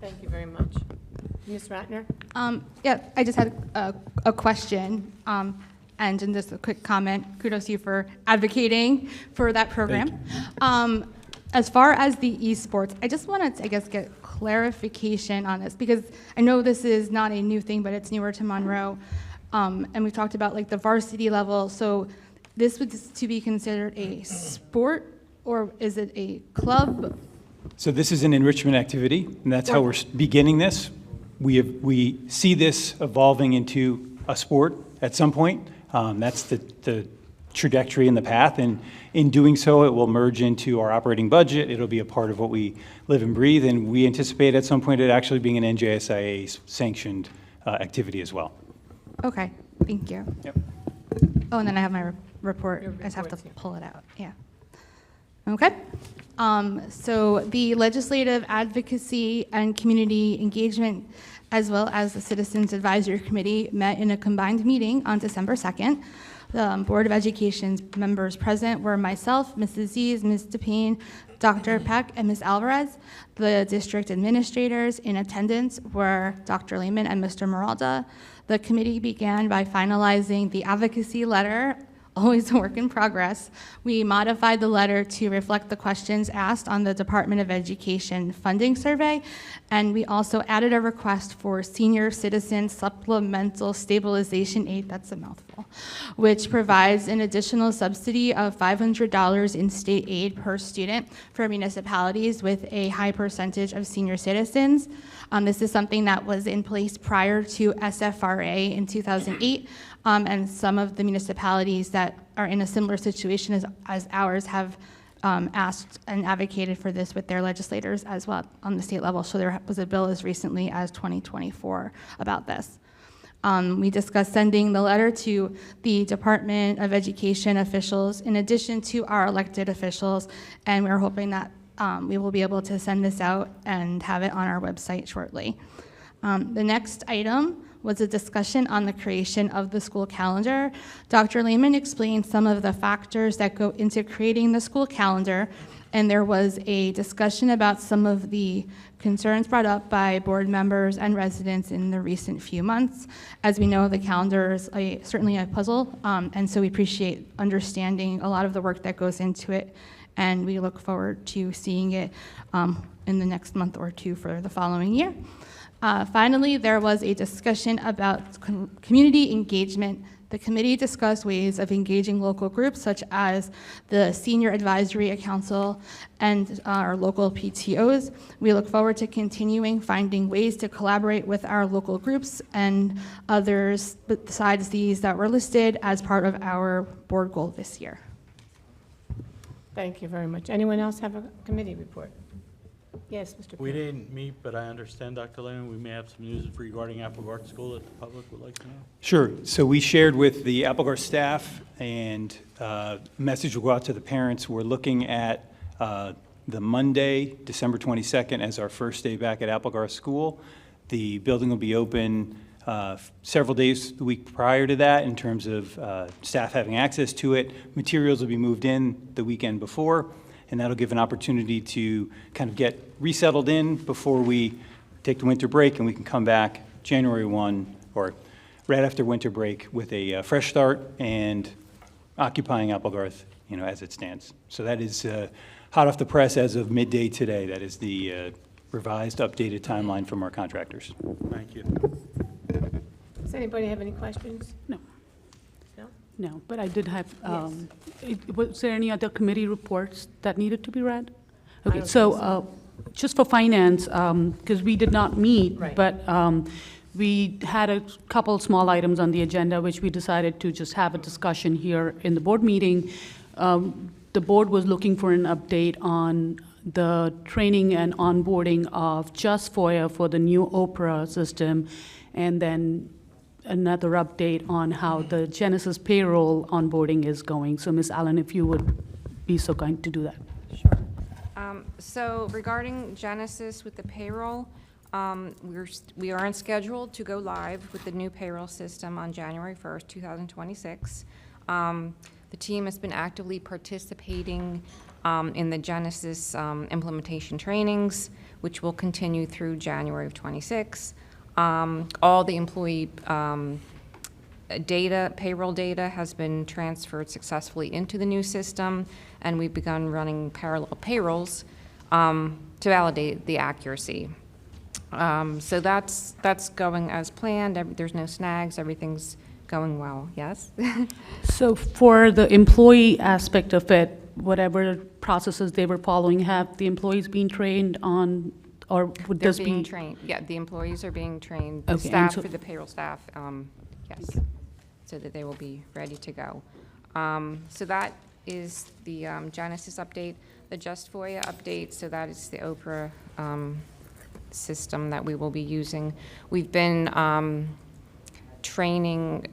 Thank you very much. Ms. Ratner? Yeah, I just had a question, and just a quick comment. Kudos to you for advocating for that program. As far as the esports, I just wanted to, I guess, get clarification on this, because I know this is not a new thing, but it's newer to Monroe. And we've talked about like the varsity level. So this would to be considered a sport, or is it a club? So this is an enrichment activity, and that's how we're beginning this. We see this evolving into a sport at some point. That's the trajectory and the path, and in doing so, it will merge into our operating budget. It'll be a part of what we live and breathe, and we anticipate at some point it actually being an NJSIA sanctioned activity as well. Okay, thank you. Yep. Oh, and then I have my report. I just have to pull it out. Yeah. Okay. So the Legislative Advocacy and Community Engagement, as well as the Citizens Advisory Committee, met in a combined meeting on December 2nd. The Board of Education's members present were myself, Mrs. Z's, Ms. DePayne, Dr. Peck, and Ms. Alvarez. The district administrators in attendance were Dr. Lehman and Mr. Meralda. The committee began by finalizing the advocacy letter, always a work in progress. We modified the letter to reflect the questions asked on the Department of Education funding survey, and we also added a request for senior citizen supplemental stabilization aid, that's a mouthful, which provides an additional subsidy of $500 in state aid per student for municipalities with a high percentage of senior citizens. This is something that was in place prior to SFRA in 2008. And some of the municipalities that are in a similar situation as ours have asked and advocated for this with their legislators as well on the state level. So there was a bill as recently as 2024 about this. We discussed sending the letter to the Department of Education officials in addition to our elected officials, and we're hoping that we will be able to send this out and have it on our website shortly. The next item was a discussion on the creation of the school calendar. Dr. Lehman explained some of the factors that go into creating the school calendar, and there was a discussion about some of the concerns brought up by board members and residents in the recent few months. As we know, the calendar is certainly a puzzle, and so we appreciate understanding a lot of the work that goes into it and we look forward to seeing it in the next month or two for the following year. Finally, there was a discussion about community engagement. The committee discussed ways of engaging local groups such as the Senior Advisory Council and our local PTOs. We look forward to continuing finding ways to collaborate with our local groups and others besides these that were listed as part of our board goal this year. Thank you very much. Anyone else have a committee report? Yes, Mr. We Perry. didn't meet, but I understand, Dr. Lehman, we may have some news regarding Applegate School that the public would like to know. Sure. So we shared with the Applegate staff, and a message will go out to the parents. We're looking at the Monday, December 22nd, as our first day back at Applegate School. The building will be open several days the week prior to that in terms of staff having access to it. Materials will be moved in the weekend before, and that'll give an opportunity to kind of get resettled in before we take the winter break, and we can come back January 1 or right after winter break with a fresh start and occupying Applegarth, as it stands. So that is hot off the press as of midday today. That is the revised, updated timeline from our contractors. Thank you. Does anybody have any questions? No. No? No, but I did have, was there any other committee reports that needed to be read? Okay, don't so think just for finance, because we did not meet, Right. but we had a couple small items on the agenda, which we decided to just have a discussion here in the board meeting. The board was looking for an update on the training and onboarding of Just FOIA for the new Oprah system, and then another update on how the Genesis payroll onboarding is going. So Ms. Allen, if you would be so kind to do that. Sure. So regarding Genesis with the payroll, we are on schedule to go live with the new payroll system on January 1st, 2026. The team has been actively participating in the Genesis implementation trainings, which will continue through January of 26. All the employee payroll data has been transferred successfully into the new system, and we've begun running parallel payrolls to validate the accuracy. So that's going as planned. There's no snags. Everything's going well. Yes? So for the employee aspect of it, whatever processes they were following, have the employees been trained on, or would They're this be? being trained. Yeah, the employees are being trained. The Okay, and staff, so- for the payroll staff, yes, so that they will be ready to go. So that is the Genesis update. The Just FOIA update, so that is the Oprah system that we will be using. We've been training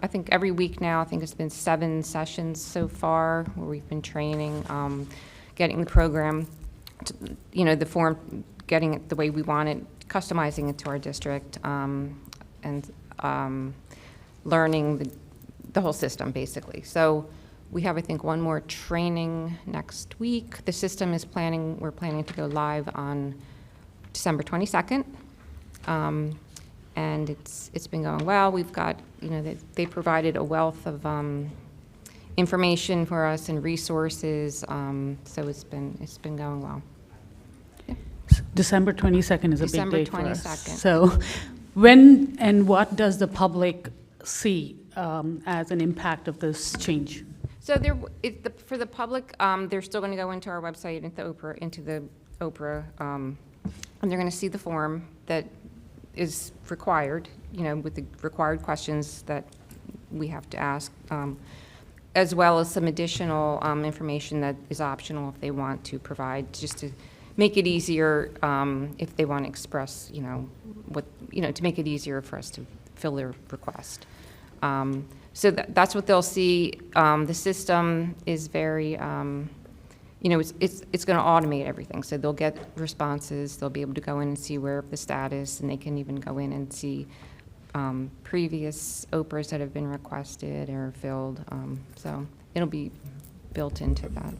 I think every week now. I think it's been 7 sessions so far where we've been training, getting the program, the form, getting it the way we want it, customizing it to our district, and learning the whole system, basically. So we have, I think, one more training next week. The system is we're planning to go live on December 22nd. And it's been going well. We've got, they provided a wealth of information for us and resources. So it's been going well. December 22nd is a big December date for us. 22nd. So when and what does the public see as an impact of this change? So for the public, they're still going to go into our website, into the Oprah, and they're going to see the form that is required, with the required questions that we have to ask, as well as some additional information that is optional if they want to provide, just to make it easier if they want to express, to make it easier for us to fill their request. So that's what they'll see. The system is very, it's going to automate everything. So they'll get responses. They'll be able to go in and see where the status, and they can even go in and see previous Oprahs that have been requested or filled. So it'll be built into that.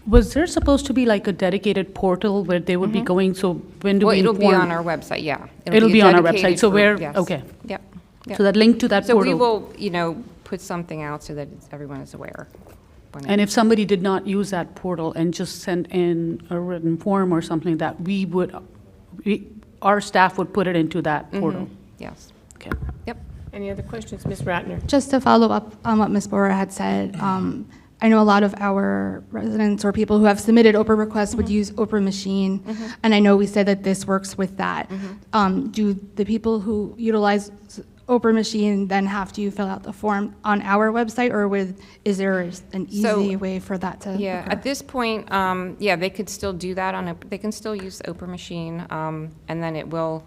Was there supposed to be like a dedicated portal where they would be going? So when do we It'll be inform? on our website, yeah. It'll be on our dedicated website, so where, yes. okay. Yep. So that link to that So we portal. will, put something out so that everyone is aware. And if somebody did not use that portal and just sent in a written form or something, that our staff would put it into that portal? Yes. Okay. Yep. Any other questions, Ms. Ratner? Just to follow up on what Ms. Bora had said, I know a lot of our residents or people who have submitted Oprah requests would use Oprah Machine, and I know we said that this works with that. Do the people who utilize Oprah Machine then have to fill out the form on our website, or is there an easy way for that to Yeah, occur? at this point, yeah, they could still do that they can still use Oprah Machine, and then it will,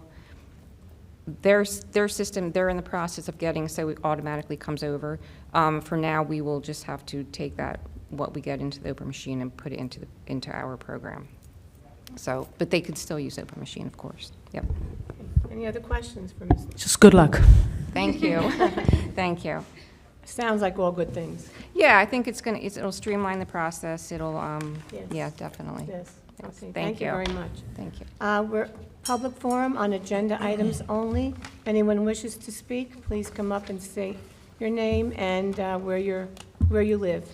their system, they're in the process of getting, so it automatically comes over. For now, we will just have to take what we get into the Oprah Machine and put it into our program. So, but they could still use Oprah Machine, of course. Yep. Any other questions for Ms.? Just good luck. Thank you. Thank you. Sounds like all good things. Yeah, I think it'll streamline the process. It'll, Yes. yeah, definitely. Yes. Yes, Okay, thank you. very much. Thank you. We're public forum on agenda items only. If anyone wishes to speak, please come up and state your name and where you live.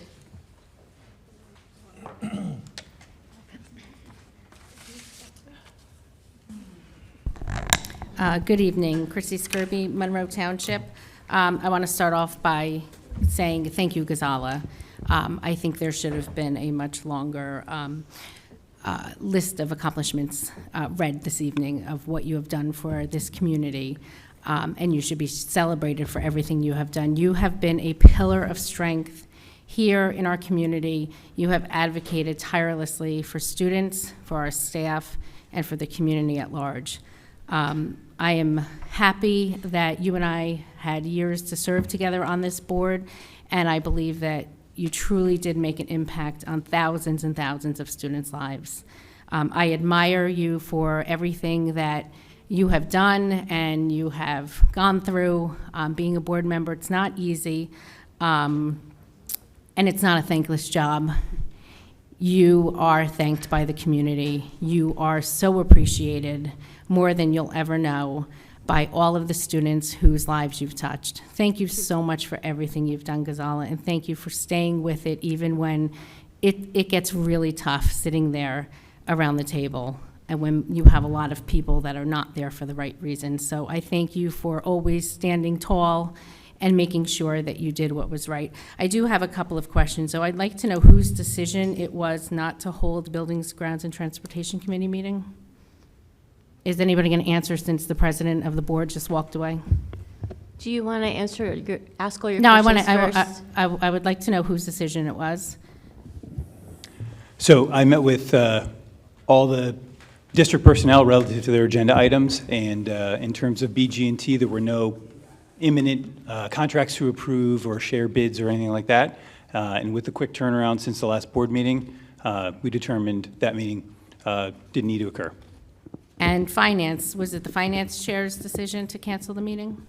Good evening, Chrissy Skirby, Monroe Township. I want to start off by saying thank you, Ghazala. I think there should have been a much longer list of accomplishments read this evening of what you have done for this community, and you should be celebrated for everything you have done. You have been a pillar of strength here in our community. You have advocated tirelessly for students, for our staff, and for the community at large. I am happy that you and I had years to serve together on this board, and I believe that you truly did make an impact on thousands and thousands of students' lives. I admire you for everything that you have done and you have gone through. Being a board member, it's not easy, and it's not a thankless job. You are thanked by the community. You are so appreciated, more than you'll ever know, by all of the students whose lives you've touched. Thank you so much for everything you've done, Ghazala, and thank you for staying with it even when it gets really tough sitting there around the table and when you have a lot of people that are not there for the right reasons. So I thank you for always standing tall and making sure that you did what was right. I do have a couple of questions. So I'd like to know whose decision it was not to hold Buildings, Grounds, and Transportation Committee meeting? Is anybody going to answer since the president of the board just walked away? Do you want to ask all your No, questions first? I would like to know whose decision it was. So I met with all the district personnel relative to their agenda items, and in terms of BG&T, there were no imminent contracts to approve or share bids or anything like that. And with the quick turnaround since the last board meeting, we determined that meeting didn't need to occur. And finance, was it the finance chair's decision to cancel the meeting?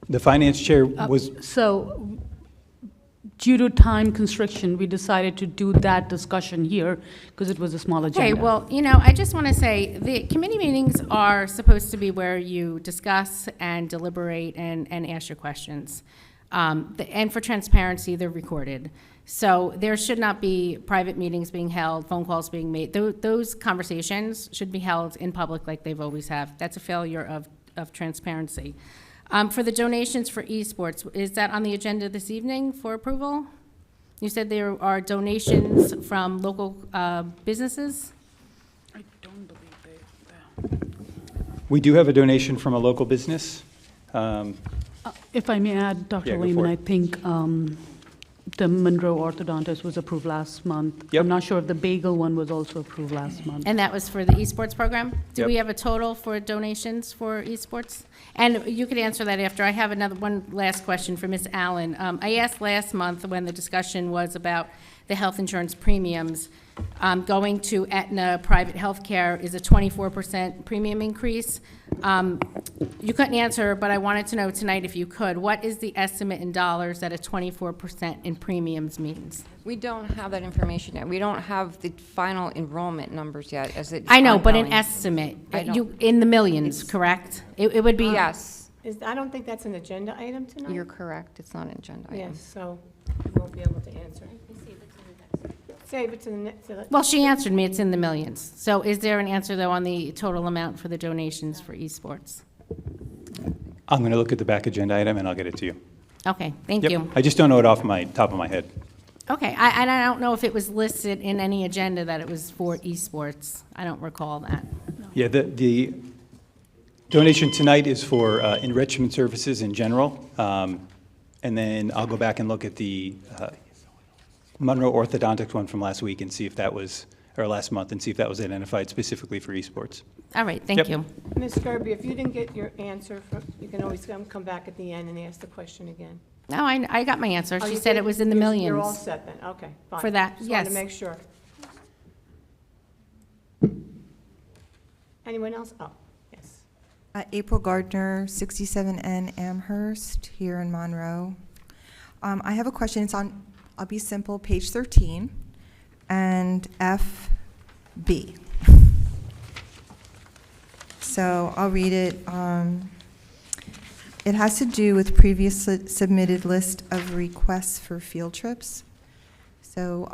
The finance chair was, So, due to time constriction, we decided to do that discussion here because it was a small agenda. Okay, well, you know, I just want to say, the committee meetings are supposed to be where you discuss and deliberate and ask your questions. And for transparency, they're recorded. So there should not be private meetings being held, phone calls being made. Those conversations should be held in public like they've always have. That's a failure of transparency. For the donations for esports, is that on the agenda this evening for approval? You said there are donations from local businesses? I don't believe we do have a donation from a local business. If I may add, Dr. Yeah, go Lehman, for I it. think the Monroe orthodontist was approved last month. Yep. I'm not sure if the bagel one was also approved last month. And that was for the esports program? Do Yep. we have a total for donations for esports? And you could answer that after. I have one last question for Ms. Allen. I asked last month when the discussion was about the health insurance premiums, going to Aetna private health care is a 24% premium increase. You couldn't answer, but I wanted to know tonight if you could. What is the estimate in dollars that a 24% in premiums means? We don't have that information yet. We don't have the final enrollment numbers yet, as it's I know, but an ongoing. estimate, I don't- in the millions, correct? It would be. Yes. I don't think that's an agenda item tonight. You're correct, it's not an agenda item. Yes, so we won't be able to answer. Save it to the next. Well, she answered me, it's in the millions. So is there an answer, though, on the total amount for the donations for esports? I'm going to look at the back agenda item, and I'll get it to you. Okay, thank Yep. you. I just don't know it off my top of my head. Okay, and I don't know if it was listed in any agenda that it was for esports. I don't recall that. Yeah, the donation tonight is for enrichment services in general. And then I'll go back and look at the Monroe orthodontics one from last week and see if that was, or last month, and see if that was identified specifically for esports. All right, thank Yep. you. Ms. Kirby, if you didn't get your answer, you can always come back at the end and ask the question again. No, I got my answer. Oh, She you said did? it was in the You're all millions. set then, okay, fine. For that, Just wanted to yes. make sure. Anyone else? Oh, yes. April Gardner, 67N Amherst, here in Monroe. I have a question. It's on, I'll be simple, page 13, and FB. So I'll read it. It has to do with previously submitted list of requests for field trips. So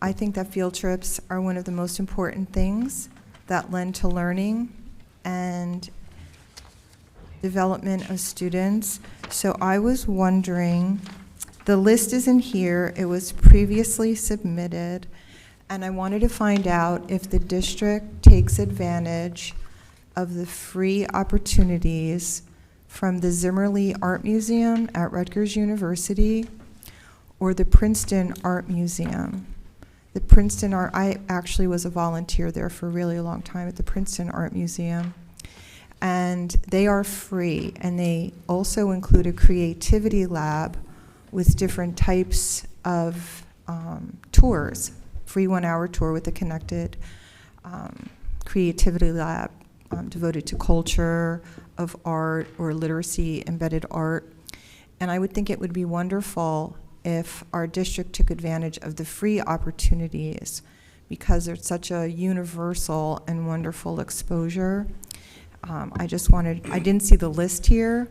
I think that field trips are one of the most important things that lend to learning and development of students. So I was wondering, the list isn't here, it was previously submitted, and I wanted to find out if the district takes advantage of the free opportunities from the Zimmerly Art Museum at Rutgers University or the Princeton Art Museum. The Princeton Art, I actually was a volunteer there for a really long time at the Princeton Art Museum. And they are free, and they also include a creativity lab with different types of tours. Free 1-hour tour with a connected creativity lab devoted to culture, of art, or literacy, embedded art. And I would think it would be wonderful if our district took advantage of the free opportunities, because there's such a universal and wonderful exposure. I didn't see the list here,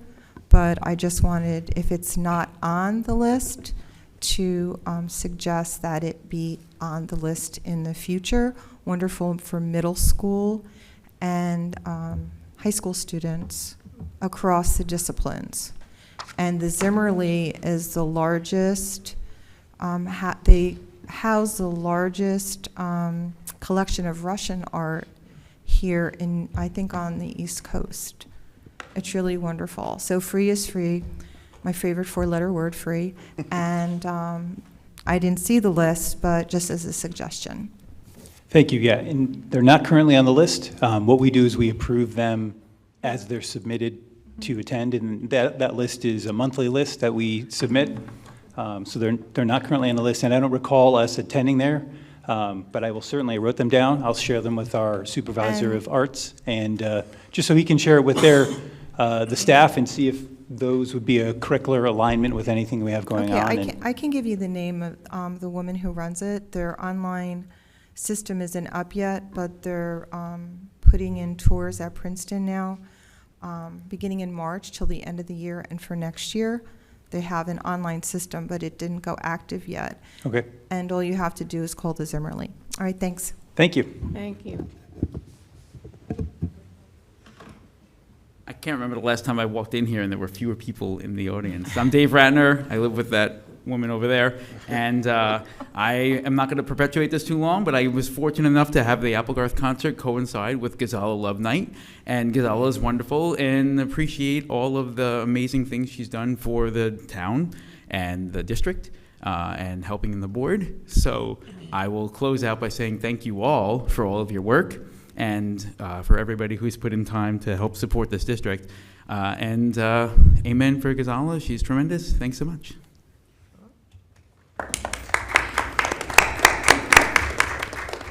but I just wanted, if it's not on the list, to suggest that it be on the list in the future. Wonderful for middle school and high school students across the disciplines. And the Zimmerly is the largest, they house the largest collection of Russian art here in, I think, on the East Coast. It's really wonderful. So free is free, my favorite 4-letter word, free. And I didn't see the list, but just as a suggestion. Thank you, yeah, and they're not currently on the list. What we do is we approve them as they're submitted to attend, and that list is a monthly list that we submit. So they're not currently on the list, and I don't recall us attending there, but I will certainly, I wrote them down. I'll share them with our supervisor of arts, and just so he can share it with the staff and see if those would be a curricular alignment with anything we have going on. I can give you the name of the woman who runs it. Their online system isn't up yet, but they're putting in tours at Princeton now, beginning in March till the end of the year, and for next year. They have an online system, but it didn't go active yet. Okay. And all you have to do is call the Zimmerly. All right, thanks. Thank you. Thank you. I can't remember the last time I walked in here and there were fewer people in the audience. I'm Dave Ratner. I live with that woman over there. And I am not going to perpetuate this too long, but I was fortunate enough to have the Applegarth concert coincide with Ghazala Love Night. And Ghazala is wonderful, and appreciate all of the amazing things she's done for the town and the district and helping in the board. So I will close out by saying thank you all for all of your work, and for everybody who's put in time to help support this district. And amen for Ghazala. She's tremendous. Thanks so much.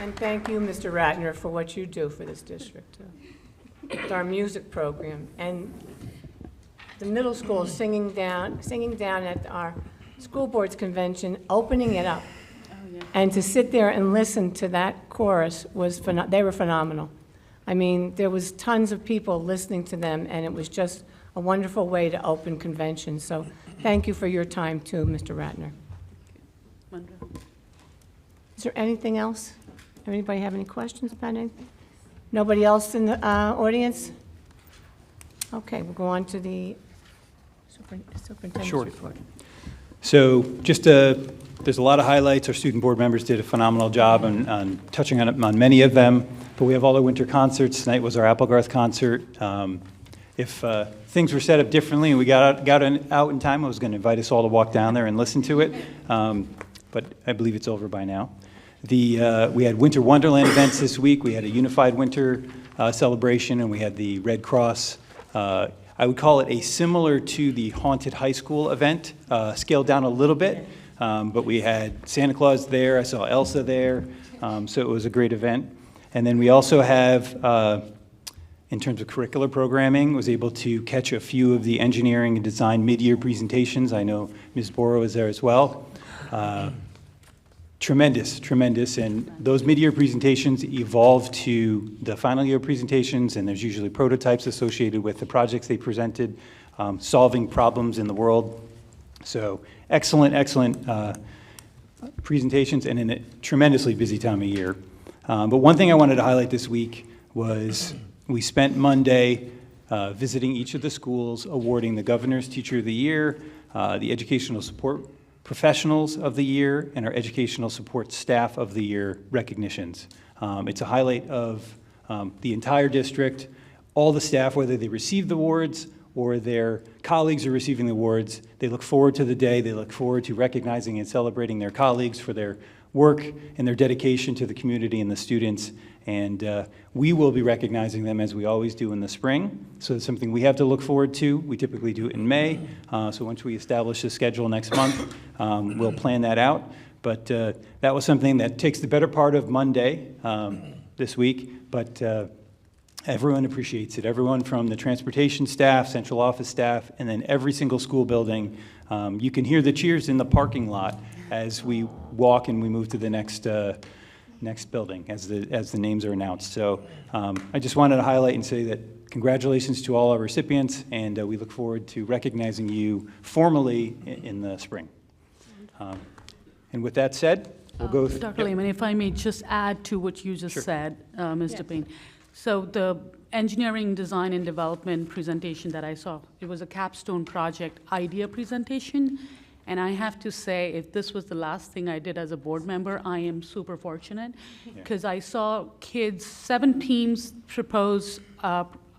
And thank you, Mr. Ratner, for what you do for this district, with our music program. And the middle school singing down at our school board's convention, opening it up. And to sit there and listen to that chorus was, they were phenomenal. I mean, there was tons of people listening to them, and it was just a wonderful way to open conventions. So thank you for your time, too, Mr. Ratner. Is there anything else? Anybody have any questions about anything? Nobody else in the audience? Okay, we'll go on to the superintendent's Sure. report. So just, there's a lot of highlights. Our student board members did a phenomenal job on touching on many of them, but we have all our winter concerts. Tonight was our Applegarth concert. If things were set up differently and we got out in time, I was going to invite us all to walk down there and listen to it, but I believe it's over by now. We had Winter Wonderland events this week. We had a unified winter celebration, and we had the Red Cross. I would call it a similar to the Haunted High School event, scaled down a little bit, but we had Santa Claus there. I saw Elsa there, so it was a great event. And then we also have, in terms of curricular programming, was able to catch a few of the engineering and design mid-year presentations. I know Ms. Bora was there as well. Tremendous, and those mid-year presentations evolve to the final year presentations, and there's usually prototypes associated with the projects they presented, solving problems in the world. So excellent presentations, and in a tremendously busy time of year. But one thing I wanted to highlight this week was we spent Monday visiting each of the schools, awarding the Governor's Teacher of the Year, the Educational Support Professionals of the Year, and our Educational Support Staff of the Year recognitions. It's a highlight of the entire district. All the staff, whether they receive the awards or their colleagues are receiving the awards, they look forward to the day. They look forward to recognizing and celebrating their colleagues for their work and their dedication to the community and the students. And we will be recognizing them as we always do in the spring. So it's something we have to look forward to. We typically do it in May. So once we establish the schedule next month, we'll plan that out. But that was something that takes the better part of Monday this week. But everyone appreciates it. Everyone from the transportation staff, central office staff, and then every single school building. You can hear the cheers in the parking lot as we walk and we move to the next building as the names are announced. So I just wanted to highlight and say that congratulations to all our recipients, and we look forward to recognizing you formally in the spring. And with that said, we'll go. Dr. Lehman, if I may just add to what you just said, Mr. Payne. So the engineering design and development presentation that I saw, it was a capstone project idea presentation. And I have to say, if this was the last thing I did as a board member, I am super fortunate, because I saw kids, 7 teams propose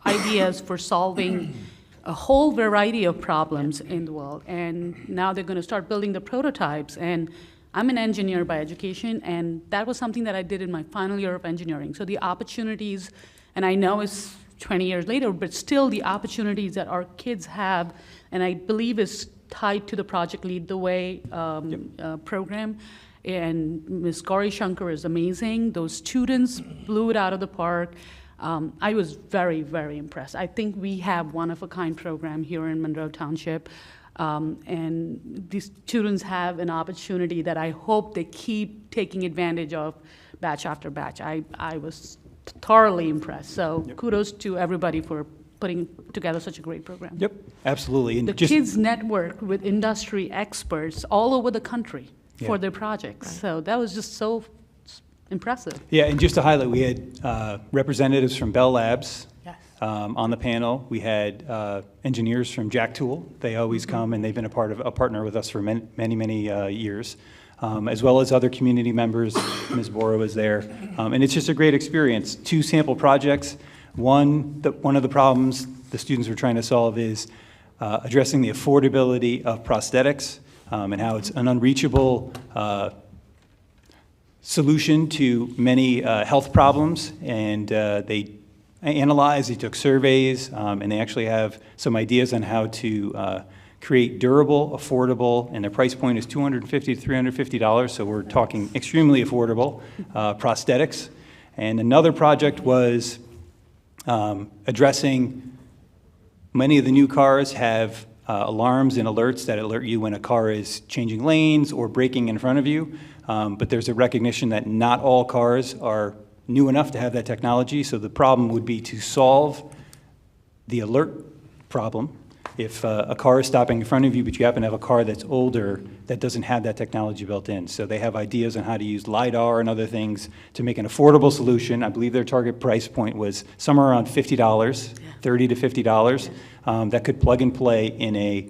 ideas for solving a whole variety of problems in the world. And now they're going to start building the prototypes. And I'm an engineer by education, and that was something that I did in my final year of engineering. So the opportunities, and I know it's 20 years later, but still the opportunities that our kids have, and I believe is tied to the Project Lead the Way program. And Ms. Gauri Shankar is amazing. Those students blew it out of the park. I was very, very impressed. I think we have one-of-a-kind program here in Monroe Township. And these students have an opportunity that I hope they keep taking advantage of batch after batch. I was thoroughly impressed. So kudos to everybody for putting together such a great program. Yep, absolutely. And the kids network with industry experts all over the country for their projects. Right. So that was just so impressive. Yeah, and just to highlight, we had representatives from Bell Labs on the panel. We had engineers from Jack Tool. They always come, and they've been a partner with us for many years. As well as other community members. Ms. Bora was there. And it's just a great experience. 2 sample projects. One of the problems the students were trying to solve is addressing the affordability of prosthetics and how it's an unreachable solution to many health problems. And they analyzed, they took surveys, and they actually have some ideas on how to create durable, affordable, and their price point is $250 to $350, so we're talking extremely affordable prosthetics. And another project was addressing, many of the new cars have alarms and alerts that alert you when a car is changing lanes or braking in front of you, but there's a recognition that not all cars are new enough to have that technology. So the problem would be to solve the alert problem. If a car is stopping in front of you, but you happen to have a car that's older that doesn't have that technology built in. So they have ideas on how to use LiDAR and other things to make an affordable solution. I believe their target price point was somewhere around $50, $30 to $50, that could plug and play in a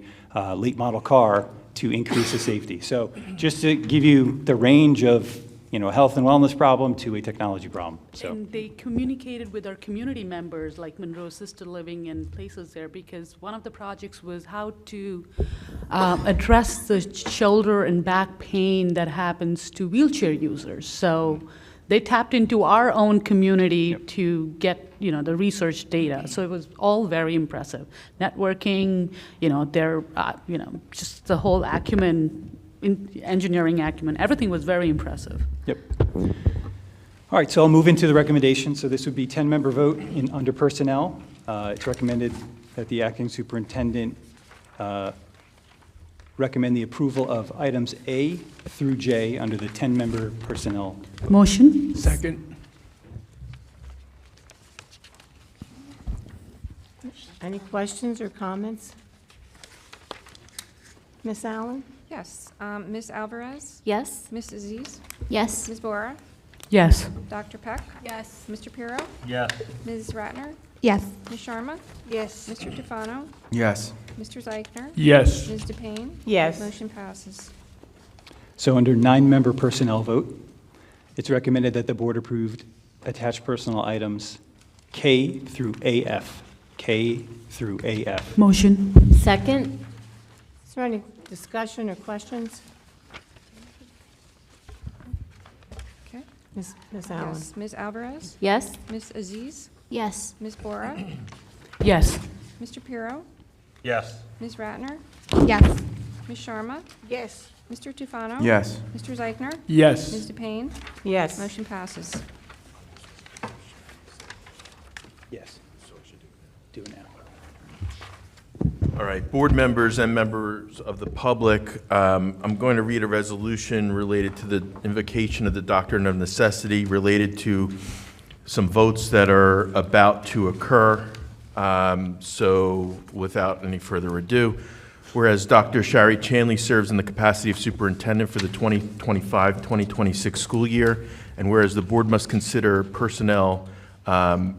late model car to increase the safety. So just to give you the range of, a health and wellness problem to a technology problem. So. And they communicated with our community members, like Monroe Assisted Living and places there, because one of the projects was how to address the shoulder and back pain that happens to wheelchair users. So they tapped into our own community to get, the research data. So it was all very impressive. Networking, their, just the whole acumen, engineering acumen, everything was very impressive. Yep. All right, so I'll move into the recommendation. So this would be 10-member vote under personnel. It's recommended that the acting superintendent recommend the approval of items A through J under the 10-member personnel vote. Motion? Second. Any questions or comments? Ms. Allen? Yes. Ms. Alvarez? Yes? Ms. Aziz? Yes. Ms. Bora? Yes. Dr. Peck? Yes. Mr. Pirro? Yes. Ms. Ratner? Yes. Ms. Sharma? Yes. Mr. Tufano? Yes. Mr. Zeichner? Yes. Ms. DePayne? Yes. Motion passes. So under 9-member personnel vote, it's recommended that the board approved attached personnel items K through AF. K through AF. Motion? Second? Is there any discussion or questions? Okay. Ms. Allen? Yes. Ms. Alvarez? Yes? Ms. Aziz? Yes. Ms. Bora? Yes. Mr. Pirro? Yes. Ms. Ratner? Yes. Ms. Sharma? Yes. Mr. Tufano? Yes. Mr. Zeichner? Yes. Ms. DePayne? Yes. Motion passes. Yes. Do it now. All right, board members and members of the public, I'm going to read a resolution related to the invocation of the doctrine of necessity related to some votes that are about to occur. So without any further ado, whereas Dr. Shari Chanley serves in the capacity of superintendent for the 2025-2026 school year, and whereas the board must consider personnel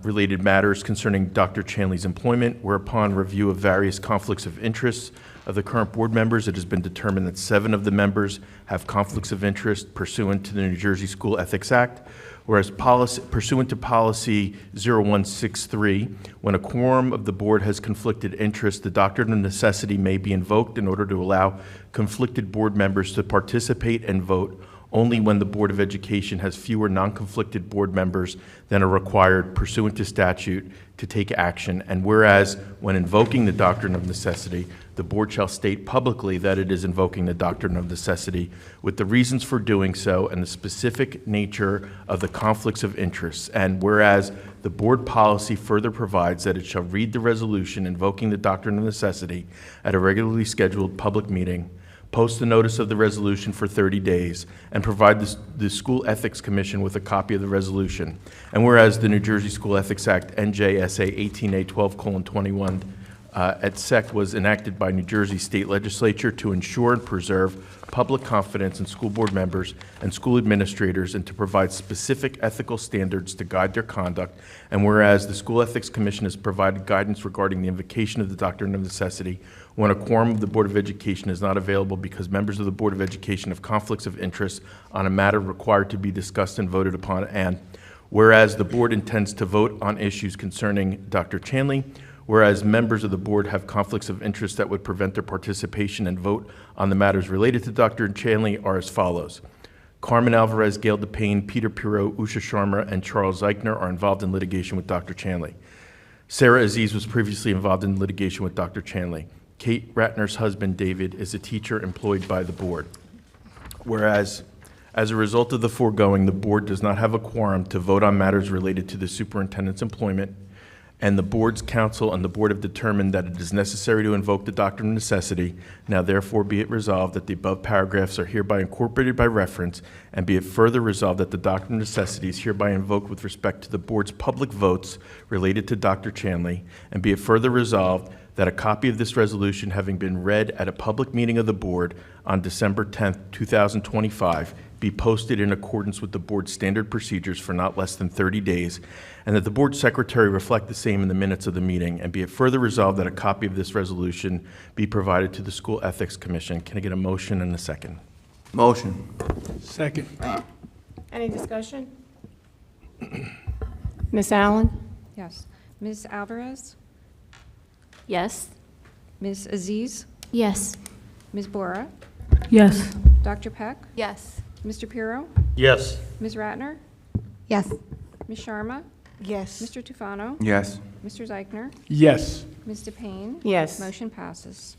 related matters concerning Dr. Chanley's employment, whereupon review of various conflicts of interest of the current board members, it has been determined that 7 of the members have conflicts of interest pursuant to the New Jersey School Ethics Act, whereas pursuant to policy 0163, when a quorum of the board has conflicted interest, the doctrine of necessity may be invoked in order to allow conflicted board members to participate and vote only when the Board of Education has fewer non-conflicted board members than are required pursuant to statute to take action. And whereas, when invoking the doctrine of necessity, the board shall state publicly that it is invoking the doctrine of necessity with the reasons for doing so and the specific nature of the conflicts of interest. And whereas the board policy further provides that it shall read the resolution invoking the doctrine of necessity at a regularly scheduled public meeting, post the notice of the resolution for 30 days, and provide the School Ethics Commission with a copy of the resolution. And whereas the New Jersey School Ethics Act, NJSA 18A12:21, et sec, was enacted by New Jersey State Legislature to ensure and preserve public confidence in school board members and school administrators and to provide specific ethical standards to guide their conduct. And whereas the School Ethics Commission has provided guidance regarding the invocation of the doctrine of necessity when a quorum of the Board of Education is not available because members of the Board of Education have conflicts of interest on a matter required to be discussed and voted upon. And whereas the board intends to vote on issues concerning Dr. Chanley, whereas members of the board have conflicts of interest that would prevent their participation and vote on the matters related to Dr. Chanley are as follows. Carmen Alvarez, Gail DePayne, Peter Pirro, Usha Sharma, and Charles Zeichner are involved in litigation with Dr. Chanley. Sarah Aziz was previously involved in litigation with Dr. Chanley. Kate Ratner's husband, David, is a teacher employed by the board. Whereas, as a result of the foregoing, the board does not have a quorum to vote on matters related to the superintendent's employment, and the board's counsel and the board have determined that it is necessary to invoke the doctrine of necessity. Now therefore be it resolved that the above paragraphs are hereby incorporated by reference, and be it further resolved that the doctrine of necessity is hereby invoked with respect to the board's public votes related to Dr. Chanley, and be it further resolved that a copy of this resolution having been read at a public meeting of the board on December 10th, 2025, be posted in accordance with the board's standard procedures for not less than 30 days, and that the board secretary reflect the same in the minutes of the meeting, and be it further resolved that a copy of this resolution be provided to the School Ethics Commission. Can I get a motion and a second? Motion. Second. Any discussion? Ms. Allen? Yes. Ms. Alvarez? Yes. Ms. Aziz? Yes. Ms. Bora? Yes. Dr. Peck? Yes. Mr. Pirro? Yes. Ms. Ratner? Yes. Ms. Sharma? Yes. Mr. Tufano? Yes. Mr. Zeichner? Yes. Ms. DePayne? Yes. Motion passes.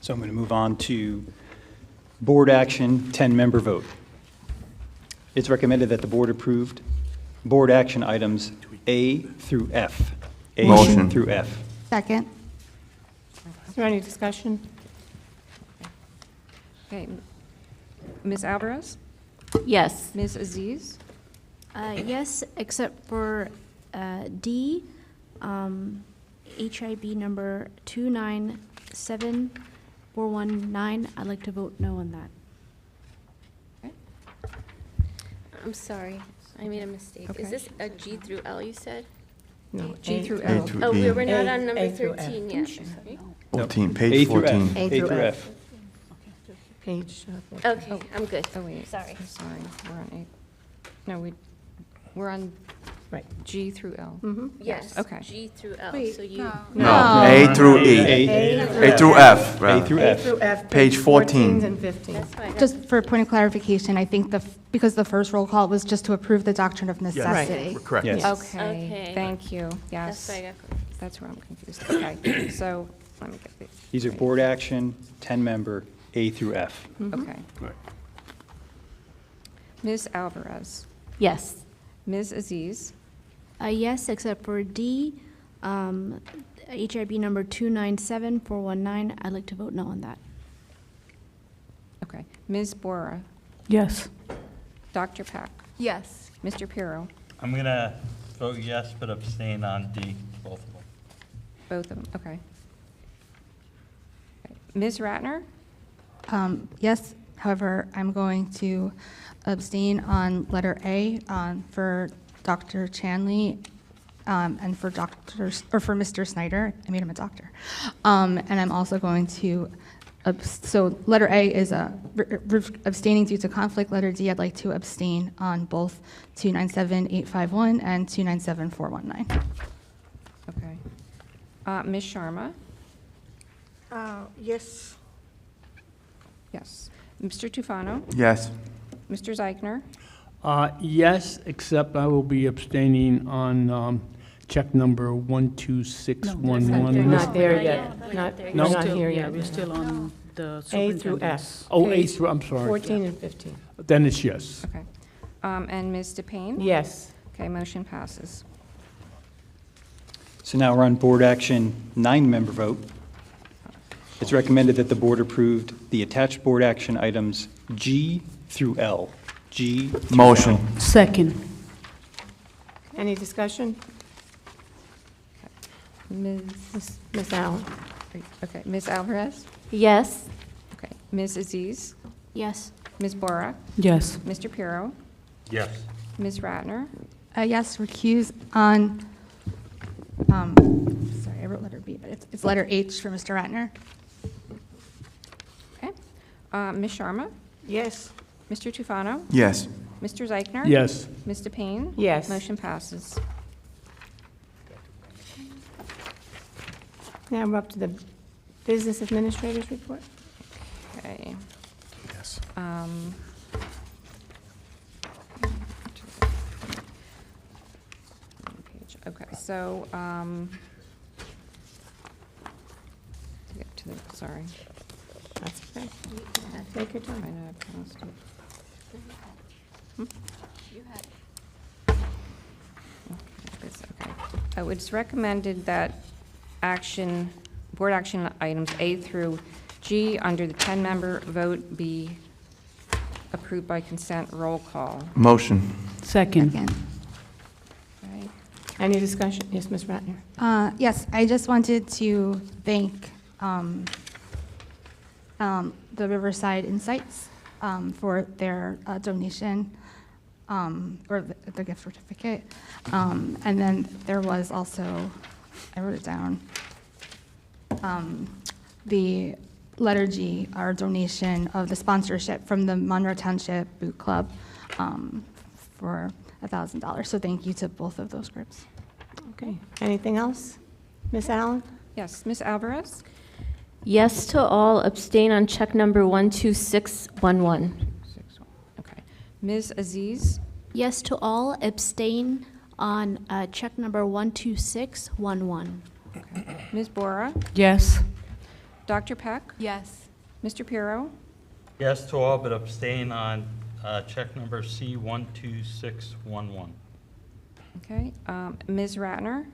So I'm going to move on to board action, 10-member vote. It's recommended that the board approved board action items A through F. A Motion. through F. Second. Is there any discussion? Okay. Ms. Alvarez? Yes. Ms. Aziz? Yes, except for D, HIB number 297419. I'd like to vote no on that. I'm sorry. I made a mistake. Okay. Is this a G through L you said? No. G through A L. through Oh, E. we're not on number A through F. 13 yet. Sorry. 14, A page through 14. F. A through F. F. Page. Okay, I'm good. Oh, wait. Sorry. Sorry, we're on A. No, we're on Right. G through L. Yes. Okay. G through L. Wait, So you. No, A through E. A through F, A rather. through A F. through F. Page 14. and 15. That's fine. Just for a point of clarification, I think because the first roll call was just to approve the doctrine of necessity. Correct. Yes. Okay, Okay. thank you, That's yes. why I got confused. That's where I'm confused. Okay, so, let me get these. These are board action, 10-member, A through F. Okay. Right. Ms. Alvarez? Yes. Ms. Aziz? Yes, except for D, HIB number 297419. I'd like to vote no on that. Okay. Ms. Bora? Yes. Dr. Peck? Yes. Mr. Pirro? I'm going to vote yes, but abstain on D, both of them. Both of them, okay. Okay. Ms. Ratner? Yes, however, I'm going to abstain on letter A for Dr. Chanley and for Mr. Snyder. I made him a doctor. And I'm also going to, so letter A is abstaining due to conflict. Letter D, I'd like to abstain on both 297851 and 297419. Okay. Ms. Sharma? Yes. Yes. Mr. Tufano? Yes. Mr. Zeichner? Yes, except I will be abstaining on check number 12611. You're not there Not yet. yet. Not, We're you're not not Still- here yeah, yet. we're still on the A through superintendent's. F. Oh, A Page through, I'm sorry. 14 and 15. Then it's yes. Okay. And Ms. DePayne? Yes. Okay, motion passes. So now we're on board action, 9-member vote. It's recommended that the board approved the attached board action items G through L. G through Motion. L. Second. Any discussion? Ms. Ms. Allen? Okay, Ms. Alvarez? Yes. Okay, Ms. Aziz? Yes. Ms. Bora? Yes. Mr. Pirro? Yes. Ms. Ratner? Yes, recuse on, sorry, I wrote letter B, but it's letter H for Mr. Ratner. Okay. Ms. Sharma? Yes. Mr. Tufano? Yes. Mr. Zeichner? Yes. Ms. DePayne? Yes. Motion passes. Now we're up to the Business Administrator's Report. Okay. Yes. Okay, so, to get to the, sorry. That's okay. Take your I time. know I've lost it. You had it. Okay. It's recommended that board action items A through G under the 10-member vote be approved by consent. Roll call. Motion. Second. Okay. Any discussion? Yes, Ms. Ratner? Yes, I just wanted to thank the Riverside Insights for their donation, or the gift certificate. And then there was also, I wrote it down, the letter G, our donation of the sponsorship from the Monroe Township Boot Club for $1,000. So thank you to both of those groups. Okay. Anything else? Ms. Allen? Yes, Ms. Alvarez? Yes to all, abstain on check number 12611. Okay. Ms. Aziz? Yes to all, abstain on check number 12611. Okay. Ms. Bora? Yes. Dr. Peck? Yes. Mr. Pirro? Yes to all, but abstain on check number C12611. Okay. Ms. Ratner?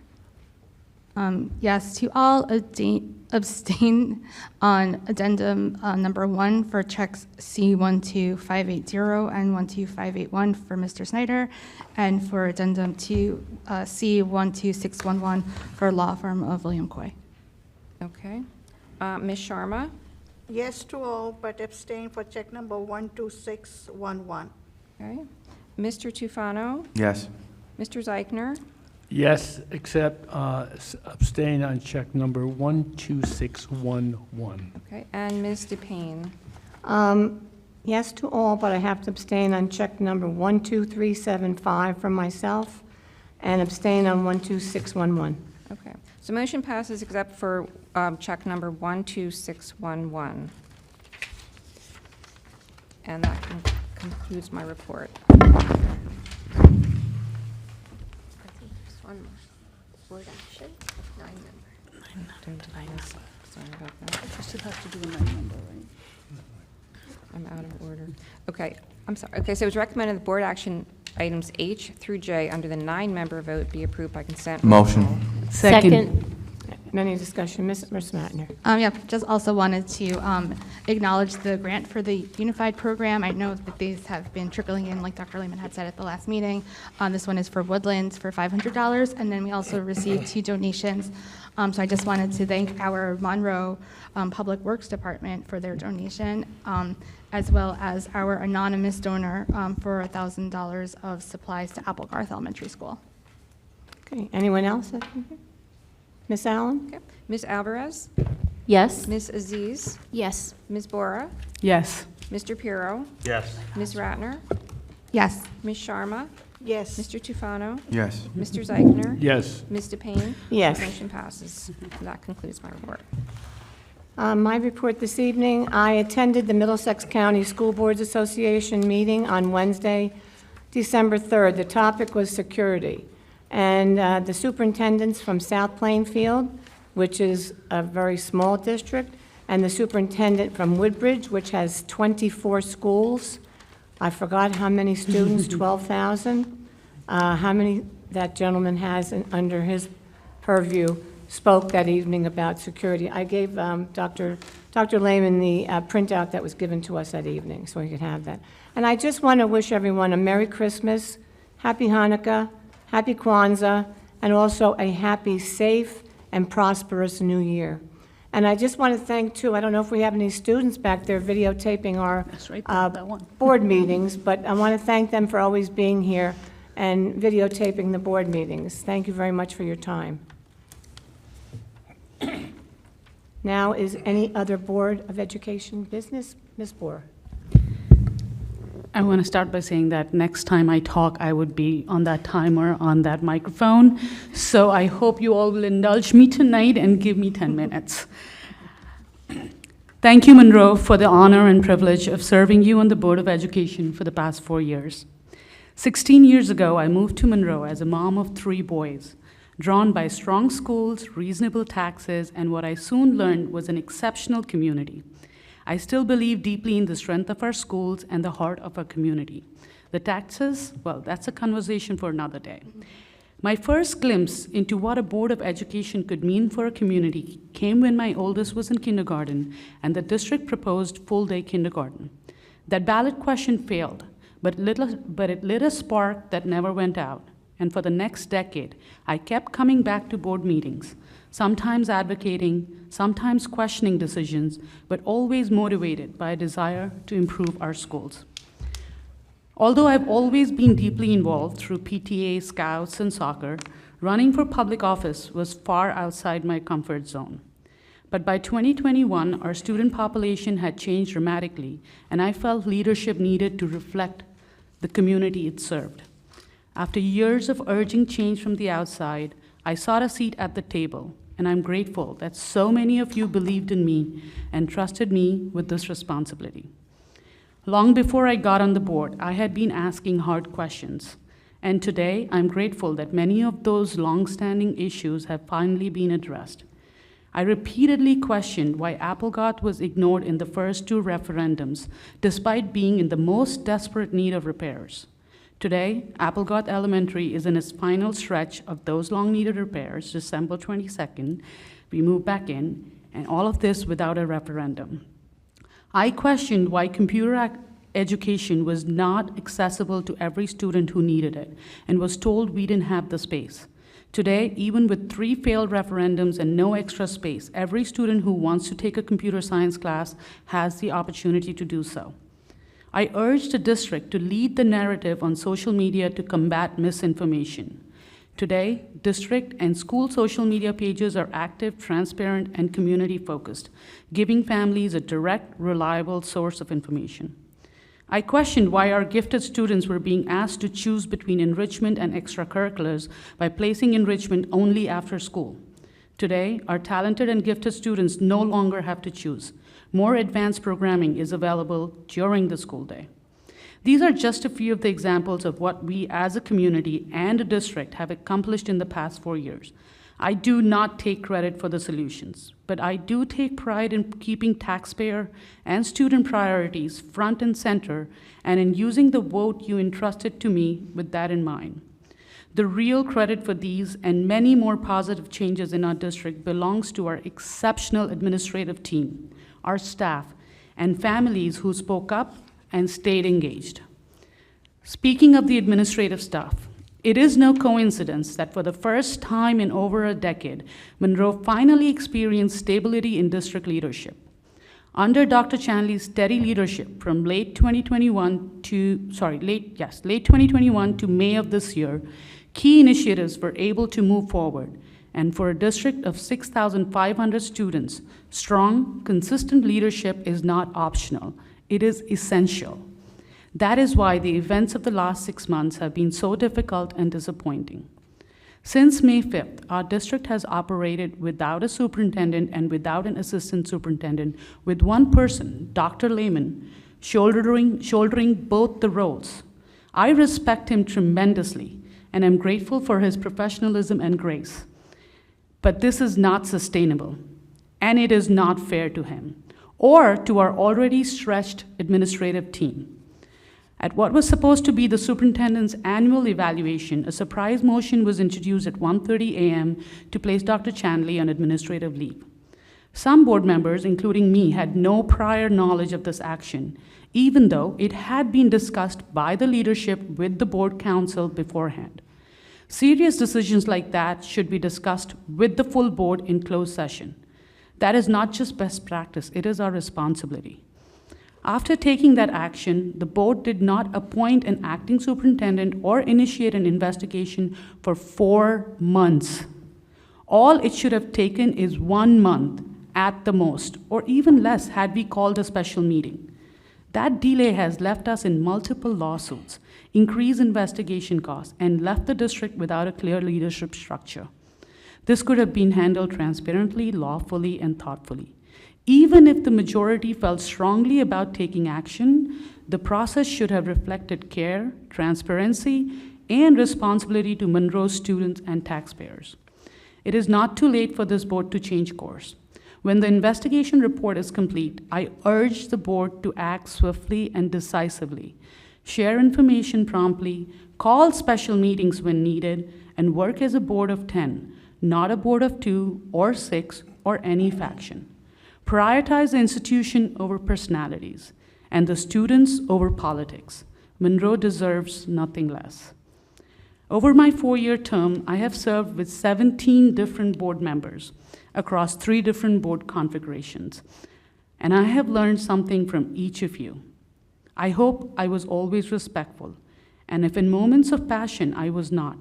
Yes to all, abstain on addendum number 1 for checks C12580 and 12581 for Mr. Snyder, and for addendum 2 C12611 for law firm of William Coy. Okay. Ms. Sharma? Yes to all, but abstain for check number 12611. Okay. Mr. Tufano? Yes. Mr. Zeichner? Yes, except abstain on check number 12611. Okay. And Ms. DePayne? Yes to all, but I have to abstain on check number 12375 for myself, and abstain on 12611. Okay. So motion passes except for check number 12611. And that concludes my report. One more. Board action, 9-member. Sorry about that. You still have to do a 9-member, right? I'm out of order. Okay, I'm sorry. Okay, so it's recommended that board action items H through J under the 9-member vote be approved by consent. Motion. Second. Any discussion? Ms. Ratner? Yeah, just also wanted to acknowledge the grant for the Unified program. I know that these have been trickling in, like Dr. Lehman had said at the last meeting. This one is for Woodlands for $500, and then we also received 2 donations. So I just wanted to thank our Monroe Public Works Department for their donation, as well as our anonymous donor for $1,000 of supplies to Applegarth Elementary School. Okay. Anyone else? Ms. Allen? Okay. Ms. Alvarez? Yes. Ms. Aziz? Yes. Ms. Bora? Yes. Mr. Pirro? Yes. Ms. Ratner? Yes. Ms. Sharma? Yes. Mr. Tufano? Yes. Mr. Zeichner? Yes. Ms. DePayne? Yes. Motion passes. And that concludes my report. My report this evening, I attended the Middlesex County School Boards Association meeting on Wednesday, December 3rd. The topic was security. And the superintendents from South Plainfield, which is a very small district, and the superintendent from Woodbridge, which has 24 schools. I forgot how many students, 12,000. How many that gentleman has under his purview, spoke that evening about security. I gave Dr. Lehman the printout that was given to us that evening, so he could have that. And I just want to wish everyone a Merry Christmas, Happy Hanukkah, Happy Kwanzaa, and also a happy, safe, and prosperous New Year. And I just want to thank, too, I don't know if we have any students back there videotaping our That's right, that one. board meetings, but I want to thank them for always being here and videotaping the board meetings. Thank you very much for your time. Now, is any other Board of Education business? Ms. Boer. I want to start by saying that next time I talk, I would be on that timer on that microphone. So I hope you all will indulge me tonight and give me 10 minutes. Thank you, Monroe, for the honor and privilege of serving you on the Board of Education for the past 4 years. 16 years ago, I moved to Monroe as a mom of 3 boys, drawn by strong schools, reasonable taxes, and what I soon learned was an exceptional community. I still believe deeply in the strength of our schools and the heart of our community. The taxes, well, that's a conversation for another day. My first glimpse into what a Board of Education could mean for a community came when my oldest was in kindergarten and the district proposed full-day kindergarten. That ballot question failed, but it lit a spark that never went out. And for the next decade, I kept coming back to board meetings, sometimes advocating, sometimes questioning decisions, but always motivated by a desire to improve our schools. Although I've always been deeply involved through PTA, Scouts, and soccer, running for public office was far outside my comfort zone. But by 2021, our student population had changed dramatically, and I felt leadership needed to reflect the community it served. After years of urging change from the outside, I sought a seat at the table, and I'm grateful that so many of you believed in me and trusted me with this responsibility. Long before I got on the board, I had been asking hard questions, and today I'm grateful that many of those long-standing issues have finally been addressed. I repeatedly questioned why Applegate was ignored in the first two referendums, despite being in the most desperate need of repairs. Today, Applegate Elementary is in its final stretch of those long-needed repairs. December 22nd, we moved back in, and all of this without a referendum. I questioned why computer education was not accessible to every student who needed it, and was told we didn't have the space. Today, even with 3 failed referendums and no extra space, every student who wants to take a computer science class has the opportunity to do so. I urged the district to lead the narrative on social media to combat misinformation. Today, district and school social media pages are active, transparent, and community-focused, giving families a direct, reliable source of information. I questioned why our gifted students were being asked to choose between enrichment and extracurriculars by placing enrichment only after school. Today, our talented and gifted students no longer have to choose. More advanced programming is available during the school day. These are just a few of the examples of what we as a community and a district have accomplished in the past 4 years. I do not take credit for the solutions, but I do take pride in keeping taxpayer and student priorities front and center, and in using the vote you entrusted to me with that in mind. The real credit for these and many more positive changes in our district belongs to our exceptional administrative team, our staff, and families who spoke up and stayed engaged. Speaking of the administrative staff, it is no coincidence that for the first time in over a decade, Monroe finally experienced stability in district leadership. Under Dr. Chanley's steady leadership from late 2021 to May of this year, key initiatives were able to move forward. And for a district of 6,500 students, strong, consistent leadership is not optional. It is essential. That is why the events of the last 6 months have been so difficult and disappointing. Since May 5th, our district has operated without a superintendent and without an assistant superintendent, with one person, Dr. Lehman, shouldering both the roles. I respect him tremendously, and am grateful for his professionalism and grace. But this is not sustainable, and it is not fair to him or to our already stretched administrative team. At what was supposed to be the superintendent's annual evaluation, a surprise motion was introduced at 1:30 a.m. to place Dr. Chanley on administrative leave. Some board members, including me, had no prior knowledge of this action, even though it had been discussed by the leadership with the board council beforehand. Serious decisions like that should be discussed with the full board in closed session. That is not just best practice, it is our responsibility. After taking that action, the board did not appoint an acting superintendent or initiate an investigation for 4 months. All it should have taken is 1 month at the most, or even less had we called a special meeting. That delay has left us in multiple lawsuits, increased investigation costs, and left the district without a clear leadership structure. This could have been handled transparently, lawfully, and thoughtfully. Even if the majority felt strongly about taking action, the process should have reflected care, transparency, and responsibility to Monroe's students and taxpayers. It is not too late for this board to change course. When the investigation report is complete, I urge the board to act swiftly and decisively, share information promptly, call special meetings when needed, and work as a board of 10, not a board of 2 or 6 or any faction. Prioritize the institution over personalities and the students over politics. Monroe deserves nothing less. Over my 4-year term, I have served with 17 different board members across 3 different board configurations, and I have learned something from each of you. I hope I was always respectful, and if in moments of passion I was not,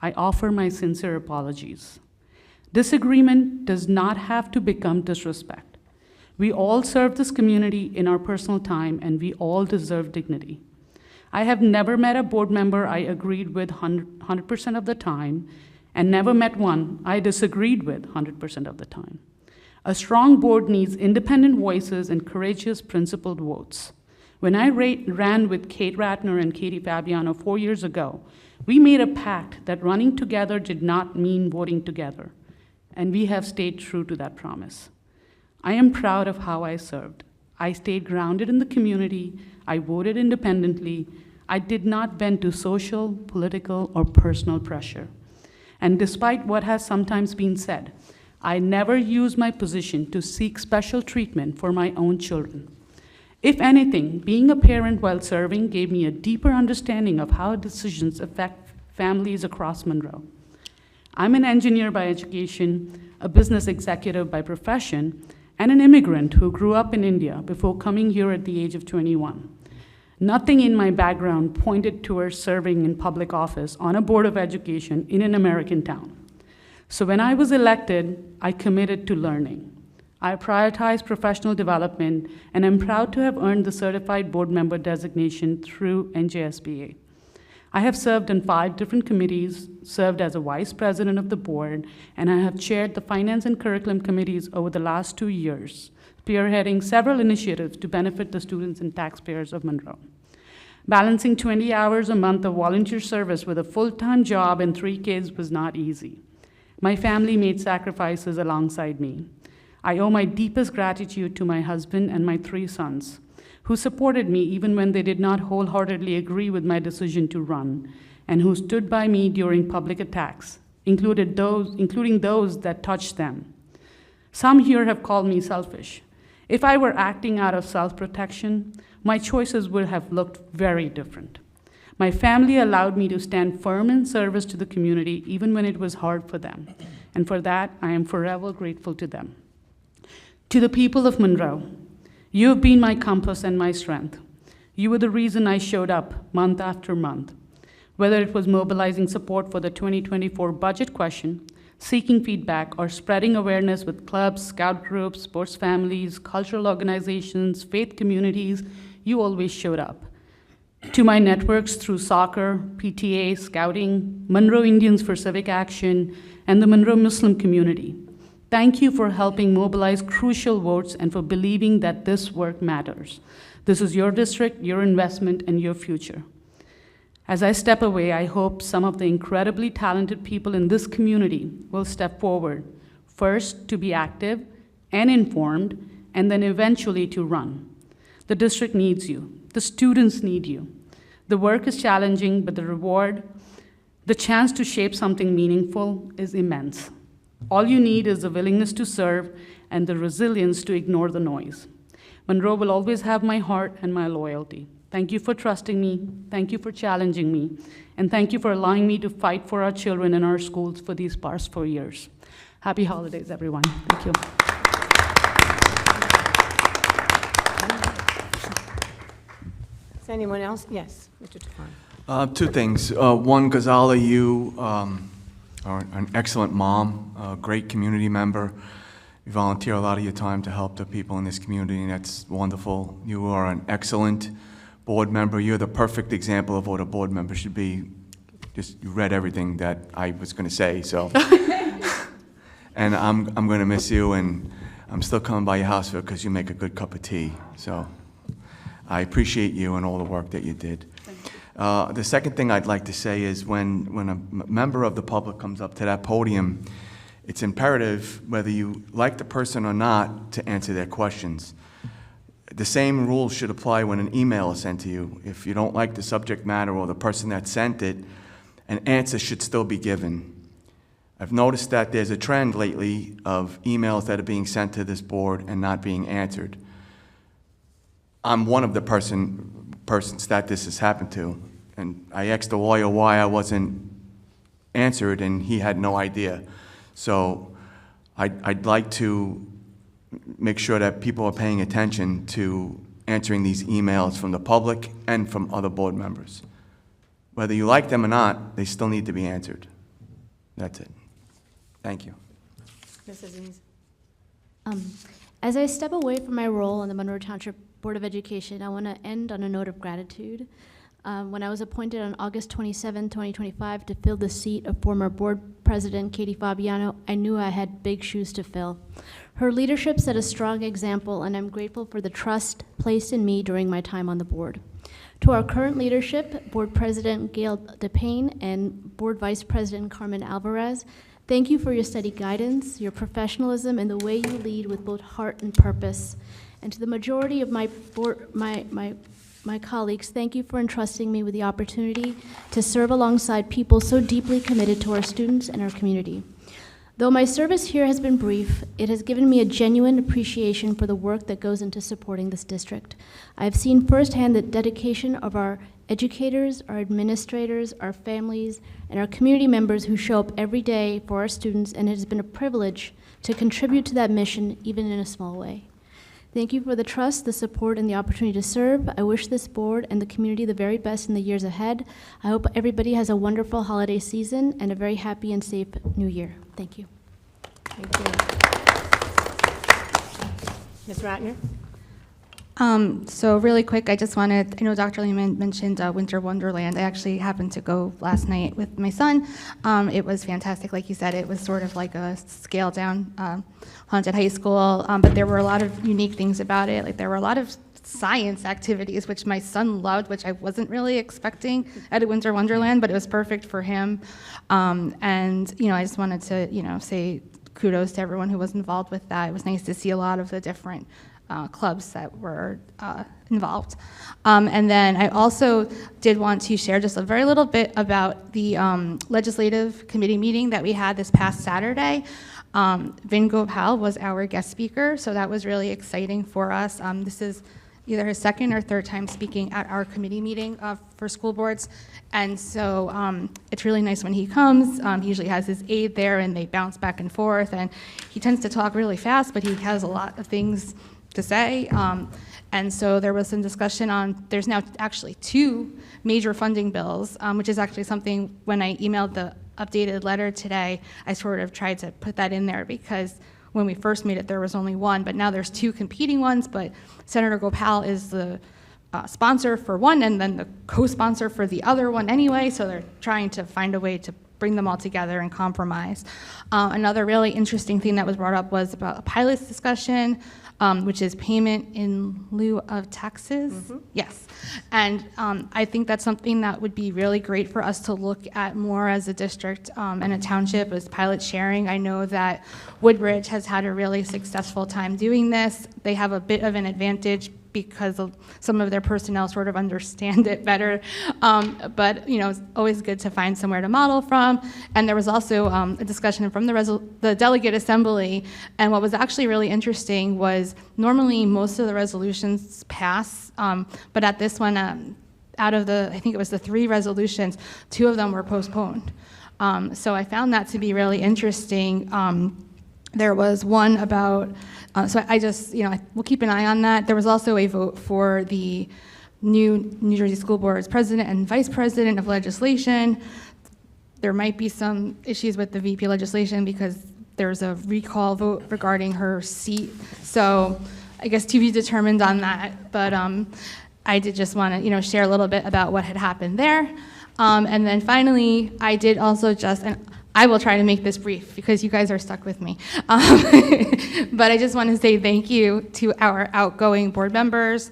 I offer my sincere apologies. Disagreement does not have to become disrespect. We all serve this community in our personal time, and we all deserve dignity. I have never met a board member I agreed with 100% of the time, and never met one I disagreed with 100% of the time. A strong board needs independent voices and courageous, principled votes. When I ran with Kate Ratner and Katie Fabiano 4 years ago, we made a pact that running together did not mean voting together, and we have stayed true to that promise. I am proud of how I served. I stayed grounded in the community, I voted independently, I did not bend to social, political, or personal pressure. And despite what has sometimes been said, I never used my position to seek special treatment for my own children. If anything, being a parent while serving gave me a deeper understanding of how decisions affect families across Monroe. I'm an engineer by education, a business executive by profession, and an immigrant who grew up in India before coming here at the age of 21. Nothing in my background pointed towards serving in public office on a board of education in an American town. So when I was elected, I committed to learning. I prioritized professional development, and I'm proud to have earned the certified board member designation through NJSBA. I have served on 5 different committees, served as a vice president of the board, and I have chaired the finance and curriculum committees over the last 2 years, spearheading several initiatives to benefit the students and taxpayers of Monroe. Balancing 20 hours a month of volunteer service with a full-time job and 3 kids was not easy. My family made sacrifices alongside me. I owe my deepest gratitude to my husband and my 3 sons, who supported me even when they did not wholeheartedly agree with my decision to run, and who stood by me during public attacks, including those that touched them. Some here have called me selfish. If I were acting out of self-protection, my choices would have looked very different. My family allowed me to stand firm in service to the community even when it was hard for them, and for that, I am forever grateful to them. To the people of Monroe, you have been my compass and my strength. You were the reason I showed up month after month, whether it was mobilizing support for the 2024 budget question, seeking feedback, or spreading awareness with clubs, scout groups, sports families, cultural organizations, faith communities. You always showed up. To my networks through soccer, PTA, scouting, Monroe Indians for Civic Action, and the Monroe Muslim community, thank you for helping mobilize crucial votes and for believing that this work matters. This is your district, your investment, and your future. As I step away, I hope some of the incredibly talented people in this community will step forward, first to be active and informed, and then eventually to run. The district needs you. The students need you. The work is challenging, but the reward, the chance to shape something meaningful, is immense. All you need is the willingness to serve and the resilience to ignore the noise. Monroe will always have my heart and my loyalty. Thank you for trusting me. Thank you for challenging me. And thank you for allowing me to fight for our children and our schools for these past 4 years. Happy holidays, everyone. Thank you. Is anyone else? Yes, Mr. Tufano. 2 things. One, Ghazala, you are an excellent mom, a great community member. You volunteer a lot of your time to help the people in this community, and that's wonderful. You are an excellent board member. You're the perfect example of what a board member should be. Just, you read everything that I was going to say, so. And I'm going to miss you, and I'm still coming by your house because you make a good cup of tea. So I appreciate you and all the work that you did. The second thing I'd like to say is when a member of the public comes up to that podium, it's imperative, whether you like the person or not, to answer their questions. The same rules should apply when an email is sent to you. If you don't like the subject matter or the person that sent it, an answer should still be given. I've noticed that there's a trend lately of emails that are being sent to this board and not being answered. I'm one of the persons that this has happened to, and I asked the lawyer why I wasn't answered, and he had no idea. So I'd like to make sure that people are paying attention to answering these emails from the public and from other board members. Whether you like them or not, they still need to be answered. That's it. Thank you. Mrs. Eames. As I step away from my role on the Monroe Township Board of Education, I want to end on a note of gratitude. When I was appointed on August 27, 2025 to fill the seat of former board president Katie Fabiano, I knew I had big shoes to fill. Her leadership set a strong example, and I'm grateful for the trust placed in me during my time on the board. To our current leadership, Board President Gail DePayne and Board Vice President Carmen Alvarez, thank you for your steady guidance, your professionalism, and the way you lead with both heart and purpose. And to the majority of my colleagues, thank you for entrusting me with the opportunity to serve alongside people so deeply committed to our students and our community. Though my service here has been brief, it has given me a genuine appreciation for the work that goes into supporting this district. I have seen firsthand the dedication of our educators, our administrators, our families, and our community members who show up every day for our students, and it has been a privilege to contribute to that mission, even in a small way. Thank you for the trust, the support, and the opportunity to serve. I wish this board and the community the very best in the years ahead. I hope everybody has a wonderful holiday season and a very happy and safe new year. Thank you. Thank you. Ms. Ratner? So really quick, I just wanted, I know Dr. Lehman mentioned Winter Wonderland. I actually happened to go last night with my son. It was fantastic. Like you said, it was sort of like a scaled down haunted high school, but there were a lot of unique things about it. Like there were a lot of science activities, which my son loved, which I wasn't really expecting at a Winter Wonderland, but it was perfect for him. And, you know, I just wanted to, you know, say kudos to everyone who was involved with that. It was nice to see a lot of the different clubs that were involved. And then I also did want to share just a very little bit about the legislative committee meeting that we had this past Saturday. Vin Gopal was our guest speaker, so that was really exciting for us. This is either his second or third time speaking at our committee meeting for school boards. And so it's really nice when he comes. He usually has his aide there and they bounce back and forth, and he tends to talk really fast, but he has a lot of things to say. And so there was some discussion on, there's now actually 2 major funding bills, which is actually something when I emailed the updated letter today, I sort of tried to put that in there because when we first made it, there was only one, but now there's 2 competing ones, but Senator Gopal is the sponsor for one and then the co-sponsor for the other one anyway, so they're trying to find a way to bring them all together and compromise. Another really interesting thing that was brought up was about a pilots discussion, which is payment in lieu of taxes. Mm-hmm. Yes. And I think that's something that would be really great for us to look at more as a district and a township as pilot sharing. I know that Woodbridge has had a really successful time doing this. They have a bit of an advantage because of some of their personnel sort of understand it better. But you know, it's always good to find somewhere to model from. And there was also a discussion from the delegate assembly. And what was actually really interesting was normally most of the resolutions pass, but at this one, out of the, I think it was the 3 resolutions, 2 of them were postponed. So I found that to be really interesting. There was one about, so I just, you know, we'll keep an eye on that. There was also a vote for the new New Jersey School Board's president and vice president of legislation. There might be some issues with the VP legislation because there's a recall vote regarding her seat. So I guess to be determined on that. But I did just want to, you know, share a little bit about what had happened there. And then finally, I did also just, and I will try to make this brief because you guys are stuck with me. But I just want to say thank you to our outgoing board members.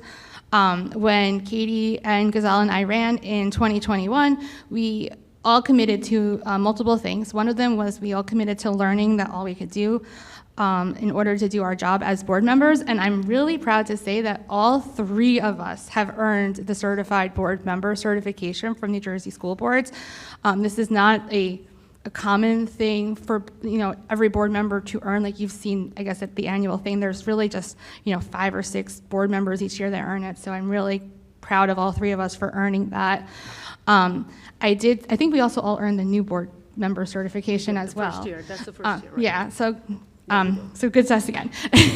When Katie and Ghazal and I ran in 2021, we all committed to multiple things. One of them was we all committed to learning that all we could do in order to do our job as board members. And I'm really proud to say that all 3 of us have earned the certified board member certification from New Jersey school boards. This is not a common thing for, every board member to earn. Like you've seen, I guess, at the annual thing, there's really just, 5 or 6 board members each year that earn it. So I'm really proud of all 3 of us for earning that. I think we also all earned the new board member certification as well. First year, that's the first year, right? Yeah, so good to us again.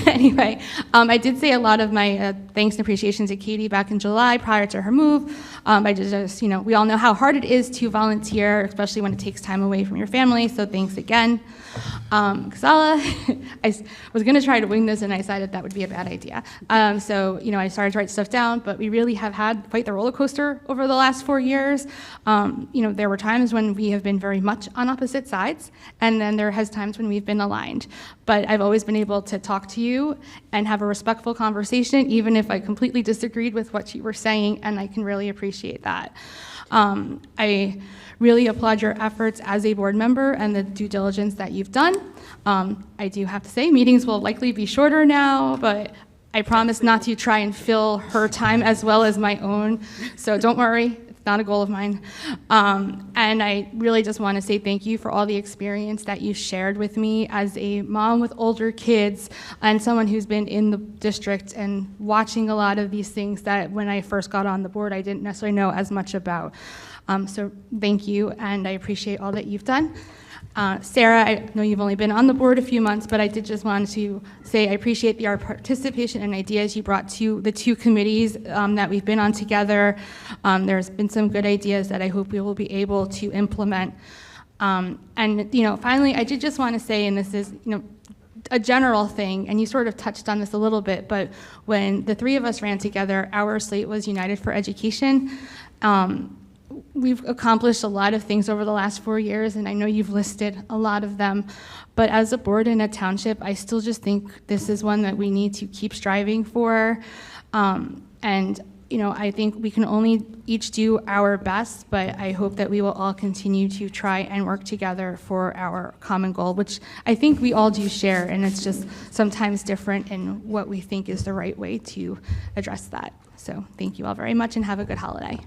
Anyway, I did say a lot of my thanks and appreciation to Katie back in July prior to her move. I just, we all know how hard it is to volunteer, especially when it takes time away from your family, so thanks again. Casala, I was going to try to wing this, and I decided that would be a bad idea. So, I started to write stuff down, but we really have had quite the roller coaster over the last 4 years. There were times when we have been very much on opposite sides, and then there has times when we've been aligned. But I've always been able to talk to you and have a respectful conversation, even if I completely disagreed with what you were saying, and I can really appreciate that. I really applaud your efforts as a board member and the due diligence that you've done. I do have to say, meetings will likely be shorter now, but I promise not to try and fill her time as well as my own, so don't worry. Not a goal of mine. And I really just want to say thank you for all the experience that you shared with me as a mom with older kids and someone who's been in the district and watching a lot of these things that when I first got on the board, I didn't necessarily know as much about. So thank you, and I appreciate all that you've done. Sarah, I know you've only been on the board a few months, but I did just want to say I appreciate your participation and ideas you brought to the 2 committees that we've been on together. There's been some good ideas that I hope we will be able to implement. And, finally, I did just want to say, and this is, a general thing, and you sort of touched on this a little bit, but when the 3 of us ran together, our slate was United for Education. We've accomplished a lot of things over the last 4 years, and I know you've listed a lot of them, but as a board in a township, I still just think this is one that we need to keep striving for. And I think we can only each do our best, but I hope that we will all continue to try and work together for our common goal, which I think we all do share, and it's just sometimes different in what we think is the right way to address that. So thank you all very much, and have a good holiday.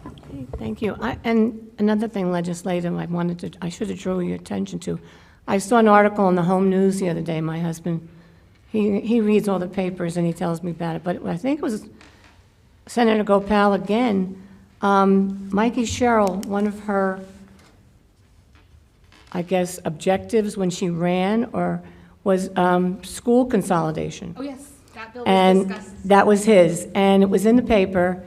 Okay, thank you. And another thing legislative I should have drew your attention to. I saw an article in the Home News the other day. My husband, he reads all the papers and he tells me about it, but I think it was Senator Gopal again. Mikey Sherrill, one of her, I guess, objectives when she ran was school consolidation. Oh, yes, that bill was And discussed. that was his, and it was in the paper.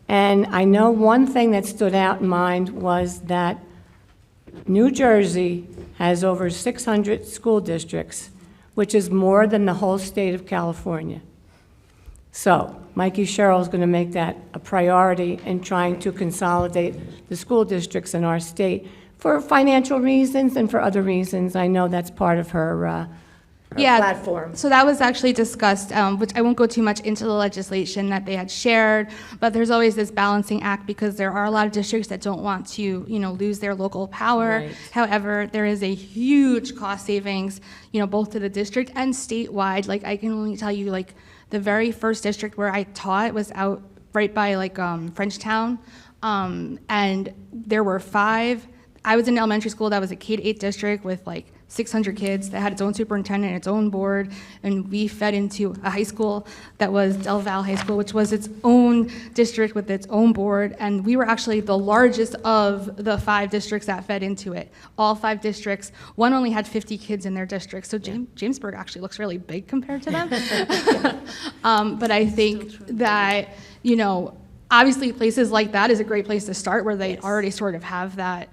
And I know one thing that stood out in mind was that New Jersey has over 600 school districts, which is more than the whole state of California. So Mikey Sherrill is going to make that a priority in trying to consolidate the school districts in our state for financial reasons and for other reasons. I know that's part of her platform. So that was actually discussed, which I won't go too much into the legislation that they had shared, but there's always this balancing act because there are a lot of districts that don't want to, lose their local power. Right. However, there is a huge cost savings, both to the district and statewide. Like, I can only tell you, like, the very first district where I taught was out right by, like, Frenchtown, and there were 5. I was in elementary school that was a K-8 district with, like, 600 kids that had its own superintendent, its own board, and we fed into a high school that was Del Val High School, which was its own district with its own board, and we were actually the largest of the 5 districts that fed into it. All 5 districts, one only had 50 kids in their district, so Jamesburg actually looks really big compared to them. But I think that, obviously places like that is a great place to start where they already sort of have that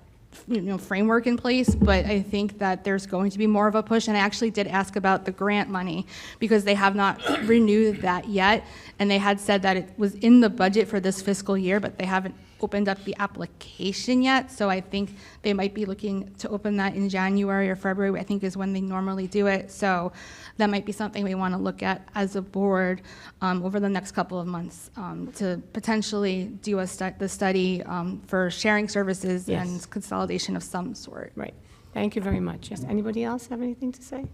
framework in place, but I think that there's going to be more of a push, and I actually did ask about the grant money because they have not renewed that yet, and they had said that it was in the budget for this fiscal year, but they haven't opened up the application yet, so I think they might be looking to open that in January or February, I think is when they normally do it, so that might be something we want to look at as a board over the next couple of months to potentially do the study for sharing services and consolidation of some sort. Right. Thank you very much. Yes. Anybody else have anything to say?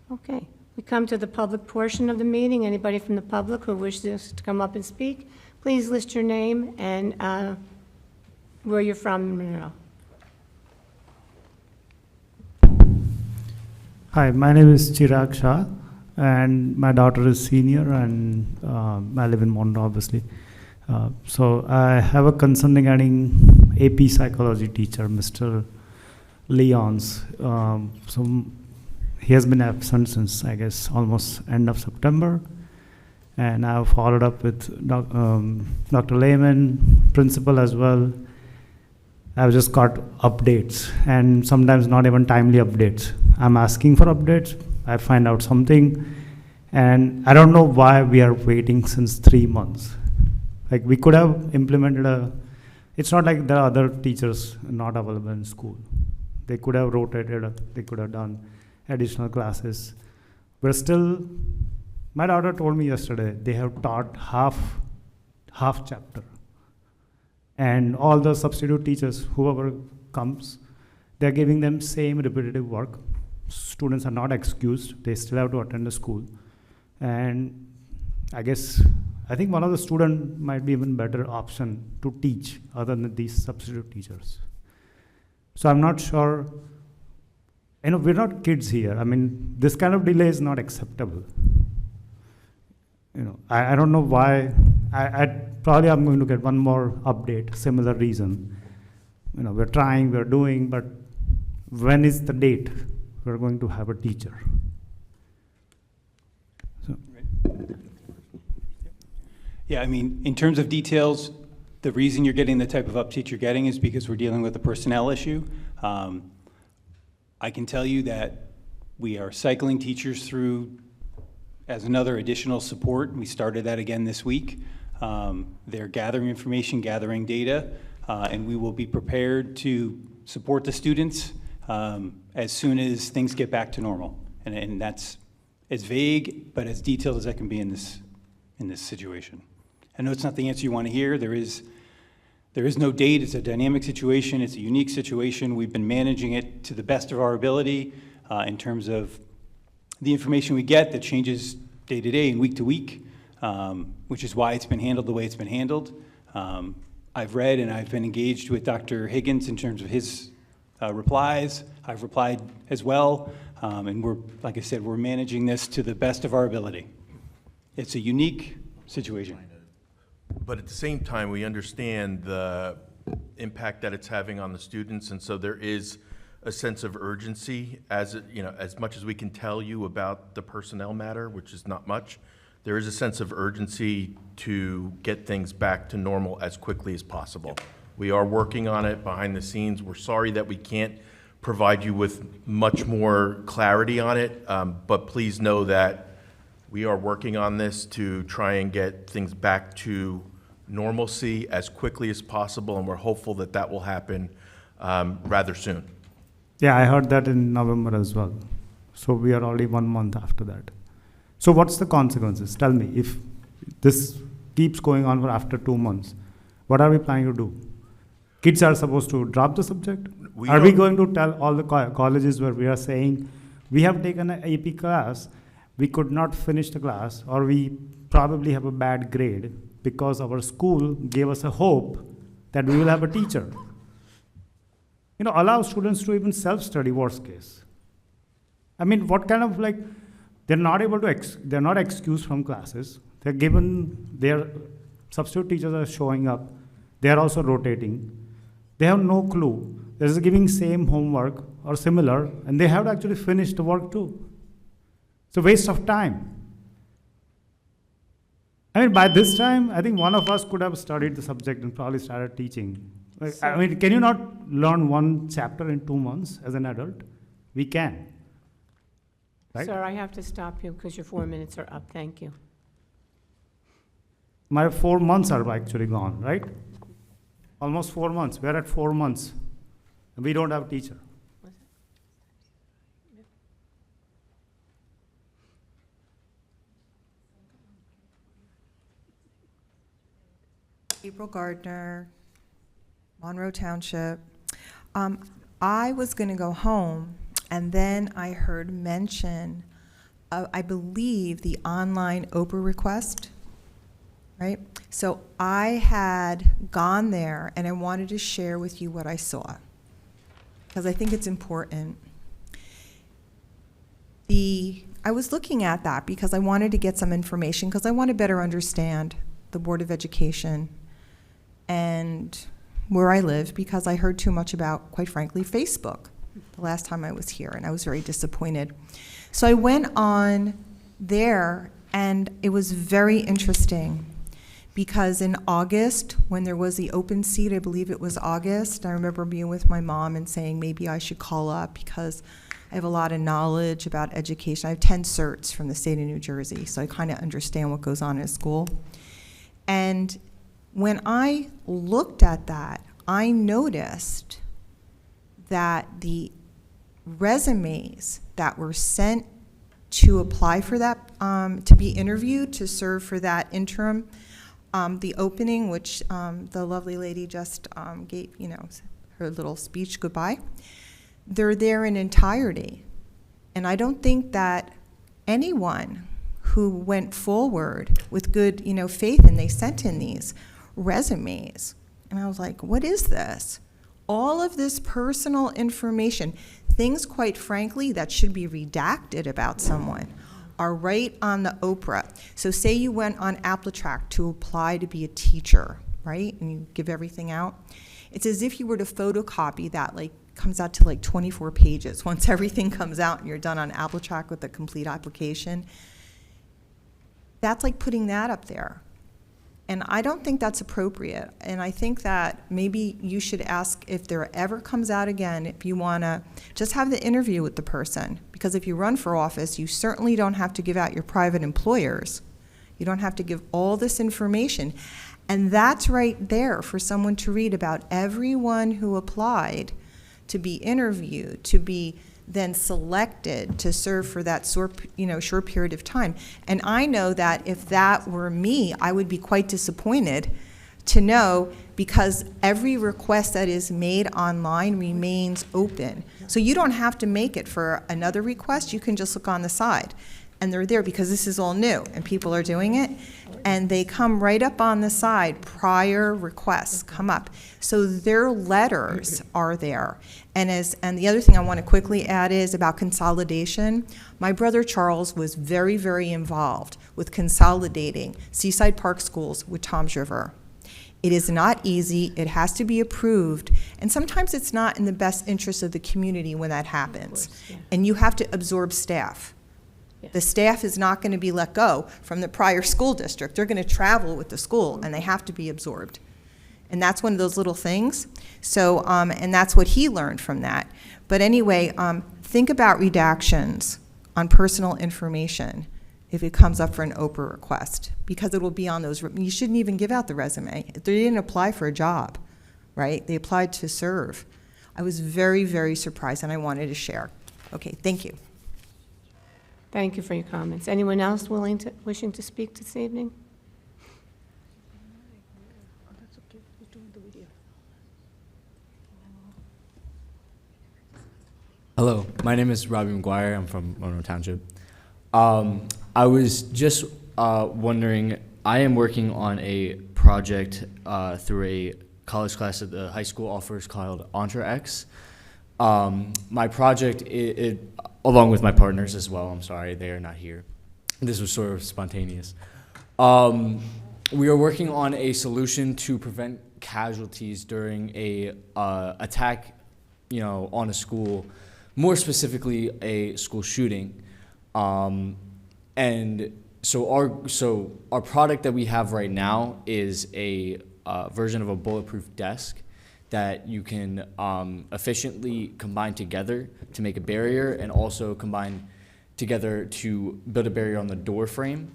Okay, we come to the public portion of the meeting. Anybody from the public who wishes to come up and speak, please list your name and where you're from in Monroe. Hi, my name is Chirag Shah, and my daughter is senior, and I live in Monroe, obviously. So I have a concern regarding AP psychology teacher, Mr. Leons. So he has been absent since, I guess, almost end of September. And I've followed up with Dr. Lehman, principal as well. I've just got updates, and sometimes not even timely updates. I'm asking for updates, I find out something, and I don't know why we are waiting since 3 months. Like, we could have implemented it's not like there are other teachers not available in school. They could have rotated, they could have done additional classes. But still, my daughter told me yesterday, they have taught half chapter. And all the substitute teachers, whoever comes, they're giving them same repetitive work. Students are not excused, they still have to attend the school. And I think one of the students might be even better option to teach other than these substitute teachers. So I'm not sure, we're not kids here. I mean, this kind of delay is not acceptable. I don't know why. Probably I'm going to get one more update, similar reason. We're trying, we're doing, but when is the date we're going to have a teacher? So. Yeah, I mean, in terms of details, the reason you're getting the type of update you're getting is because we're dealing with a personnel issue. I can tell you that we are cycling teachers through as another additional support. We started that again this week. They're gathering information, gathering data, and we will be prepared to support the students as soon as things get back to normal. And that's as vague, but as detailed as I can be in this situation. I know it's not the answer you want to hear. There is no date. It's a dynamic situation. It's a unique situation. We've been managing it to the best of our ability in terms of the information we get that changes day to day and week to week, which is why it's been handled the way it's been handled. I've read and I've been engaged with Dr. Higgins in terms of his replies. I've replied as well, and like I said, we're managing this to the best of our ability. It's a unique situation. But at the same time, we understand the impact that it's having on the students, and so there is a sense of urgency. As much as we can tell you about the personnel matter, which is not much, there is a sense of urgency to get things back to normal as quickly as possible. We are working on it behind the scenes. We're sorry that we can't provide you with much more clarity on it, but please know that we are working on this to try and get things back to normalcy as quickly as possible, and we're hopeful that that will happen rather soon. Yeah, I heard that in November as well. So we are already 1 month after that. So what's the consequences? Tell me, if this keeps going on for after 2 months, what are we planning to do? Kids are supposed to drop the subject? Are we going to tell all the colleges where we are saying, we have taken an AP class, we could not finish the class, or we probably have a bad grade because our school gave us a hope that we will have a teacher? Allow students to even self-study, worst case. I mean, what kind of they're not able to, they're not excused from classes. They're given, their substitute teachers are showing up. They're also rotating. They have no clue. They're just giving same homework or similar, and they have to actually finish the work too. It's a waste of time. I mean, by this time, I think one of us could have studied the subject and probably started teaching. I mean, can you not learn one chapter in 2 months as an adult? We can. Right? Sir, I have to stop you because your 4 minutes are up. Thank you. My 4 months are actually gone, right? Almost 4 months. We're at 4 months. And we don't have a teacher. April Gardner, Monroe Township. I was going to go home, and then I heard mention I believe, the online Oprah request, right? So I had gone there and I wanted to share with you what I saw, because I think it's important. I was looking at that because I wanted to get some information, because I want to better understand the Board of Education and where I live, because I heard too much about, quite frankly, Facebook the last time I was here, and I was very disappointed. So I went on there, and it was very interesting, because in August, when there was the open seat, I believe it was August, I remember being with my mom and saying maybe I should call up, because I have a lot of knowledge about education. I have 10 certs from the state of New Jersey, so I kind of understand what goes on in a school. And when I looked at that, I noticed that the resumes that were sent to apply for that, to be interviewed, to serve for that interim, the opening, which the lovely lady just gave, her little speech goodbye, they're there in entirety. And I don't think that anyone who went forward with good, faith, and they sent in these resumes, and I was like, what is this? All of this personal information, things, quite frankly, that should be redacted about someone, are right on the Oprah. So say you went on AppleTrack to apply to be a teacher, right? And you give everything out. It's as if you were to photocopy that, comes out to 24 pages. Once everything comes out and you're done on AppleTrack with the complete application, that's like putting that up there. And I don't think that's appropriate. And I think that maybe you should ask, if there ever comes out again, if you want to just have the interview with the person. Because if you run for office, you certainly don't have to give out your private employers. You don't have to give all this information. And that's right there for someone to read about everyone who applied to be interviewed, to be then selected to serve for that short period of time. And I know that if that were me, I would be quite disappointed to know, because every request that is made online remains open. So you don't have to make it for another request. You can just look on the side. And they're there because this is all new and people are doing it. And they come right up on the side, prior requests come up. So their letters are there. And the other thing I want to quickly add is about consolidation. My brother Charles was very, very involved with consolidating Seaside Park schools with Toms River. It is not easy, it has to be approved, and sometimes it's not in the best interest of the community when that happens. And you have to absorb staff. The staff is not going to be let go from the prior school district. They're going to travel with the school, and they have to be absorbed. And that's one of those little things. So, and that's what he learned from that. But anyway, think about redactions on personal information if it comes up for an Oprah request, because it will be on those. You shouldn't even give out the resume. They didn't apply for a job, right? They applied to serve. I was very, very surprised, and I wanted to share. Okay, thank you. Thank you for your comments. Anyone else wishing to speak this evening? Hello, my name is Robbie McGuire. I'm from Monroe Township. I was just wondering, I am working on a project through a college class that the high school offers called EntreX. My project, along with my partners as well, I'm sorry, they are not here. This was sort of spontaneous. We are working on a solution to prevent casualties during a attack, on a school, more specifically a school shooting. And so our product that we have right now is a version of a bulletproof desk that you can efficiently combine together to make a barrier, and also combine together to build a barrier on the door frame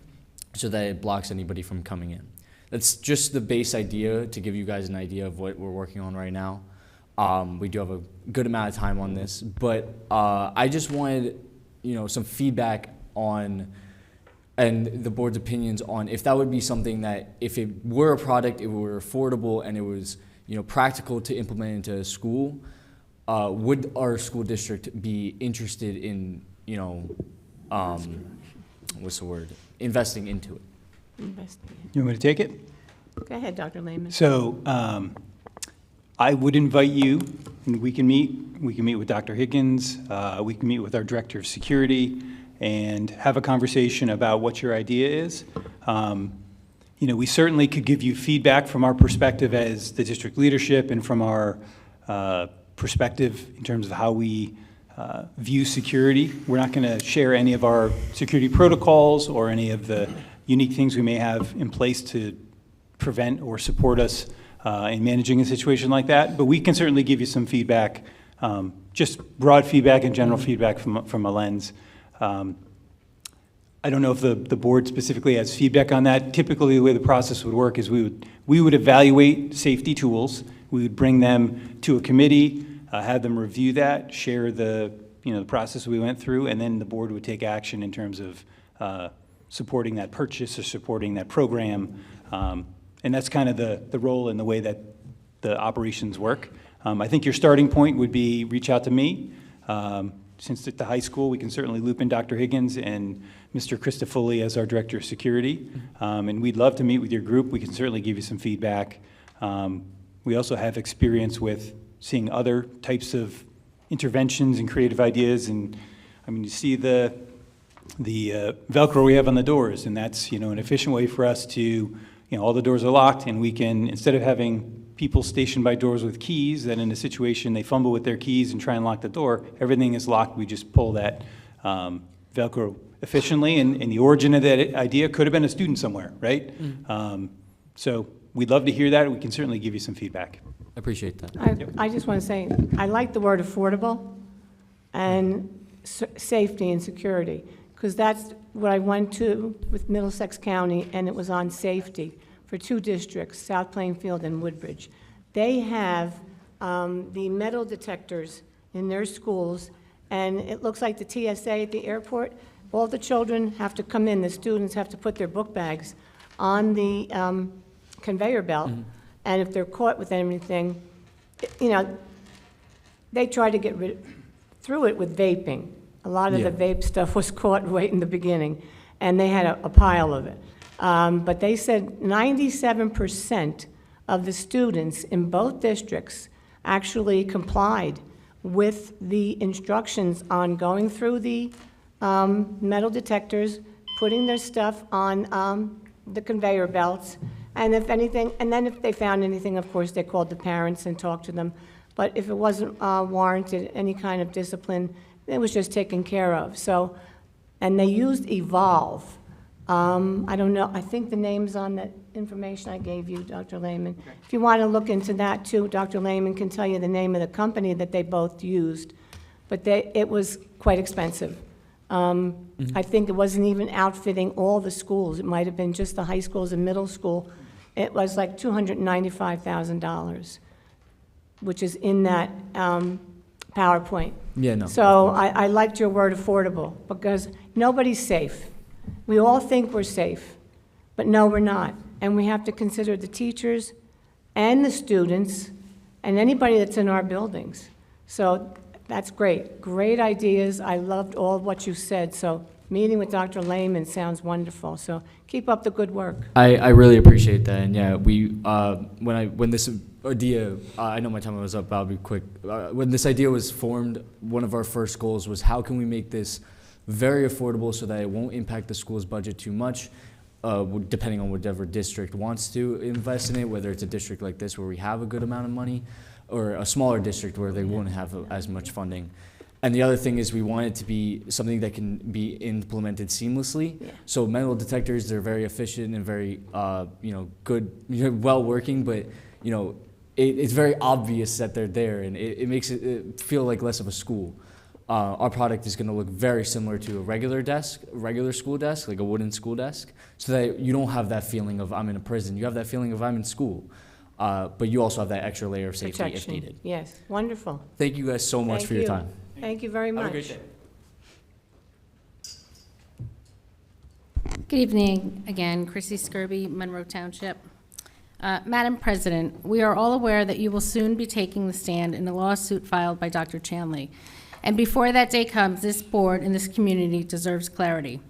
so that it blocks anybody from coming in. That's just the base idea, to give you guys an idea of what we're working on right now. We do have a good amount of time on this, but I just wanted some feedback on, and the board's opinions on, if that would be something that, if it were a product, it were affordable, and it was practical to implement into a school, would our school district be interested in what's the word, investing into it. Investigate. You want me to take it? Go ahead, Dr. Lehman. So I would invite you, and we can meet with Dr. Higgins, we can meet with our Director of Security, and have a conversation about what your idea is. You know, we certainly could give you feedback from our perspective as the district leadership and from our perspective in terms of how we view security. We're not going to share any of our security protocols or any of the unique things we may have in place to prevent or support us in managing a situation like that. But we can certainly give you some feedback, just broad feedback and general feedback from a lens. I don't know if the board specifically has feedback on that. Typically, the way the process would work is we would evaluate safety tools. We would bring them to a committee, have them review that, share the process we went through, and then the board would take action in terms of supporting that purchase or supporting that program. And that's kind of the role and the way that the operations work. I think your starting point would be reach out to me. Since at the high school, we can certainly loop in Dr. Higgins and Mr. Christofoli as our Director of Security. And we'd love to meet with your group. We can certainly give you some feedback. We also have experience with seeing other types of interventions and creative ideas. And I mean, you see the Velcro we have on the doors, and that's, an efficient way for us to, all the doors are locked, and we can, instead of having people stationed by doors with keys, that in a situation they fumble with their keys and try and lock the door, everything is locked. We just pull that Velcro efficiently, and the origin of that idea could have been a student somewhere, right? Mm-hmm. So we'd love to hear that. We can certainly give you some feedback. I appreciate that. I just want to say, I like the word affordable and safety and security, because that's what I went to with Middlesex County, and it was on safety for 2 districts, South Plainfield and Woodbridge. They have the metal detectors in their schools, and it looks like the TSA at the airport. All the children have to come in, the students have to put their book bags on the conveyor belt, and if they're caught with anything, they try to get through it with vaping. A lot of the vape stuff was caught right in the beginning, and they had a pile of it. But they said 97% of the students in both districts actually complied with the instructions on going through the metal detectors, putting their stuff on the conveyor belts, and if anything, and then if they found anything, of course, they called the parents and talked to them. But if it wasn't warranted, any kind of discipline, it was just taken care of. So, and they used Evolve. I don't know, I think the name's on that information I gave you, Dr. Lehman. Okay. If you want to look into that too, Dr. Lehman can tell you the name of the company that they both used. But it was quite expensive. I think it wasn't even outfitting all the schools. It might have been just the high schools and middle school. It was like $295,000, which is in that PowerPoint. Yeah, no. So I liked your word affordable, because nobody's safe. We all think we're safe, but no, we're not. And we have to consider the teachers and the students and anybody that's in our buildings. So that's great. Great ideas. I loved all what you said. So meeting with Dr. Lehman sounds wonderful. So keep up the good work. I really appreciate that. And yeah, when this idea, I know my time was up, I'll be quick. When this idea was formed, one of our first goals was how can we make this very affordable so that it won't impact the school's budget too much, depending on whatever district wants to invest in it, whether it's a district like this where we have a good amount of money, or a smaller district where they won't have as much funding. And the other thing is we want it to be something that can be implemented seamlessly. Yeah. So metal detectors, they're very efficient and very good, well working, but it's very obvious that they're there, and it makes it feel like less of a school. Our product is going to look very similar to a regular school desk, like a wooden school desk, so that you don't have that feeling of I'm in a prison. You have that feeling of I'm in school. But you also have that extra layer of safety if needed. Yes, wonderful. Thank you guys so much for your time. Thank you very much. Have a great day. Good evening again, Chrissy Skirby, Monroe Township. Madam President, we are all aware that you will soon be taking the stand in a lawsuit filed by Dr. Chanley. And before that day comes, this board and this community deserves clarity.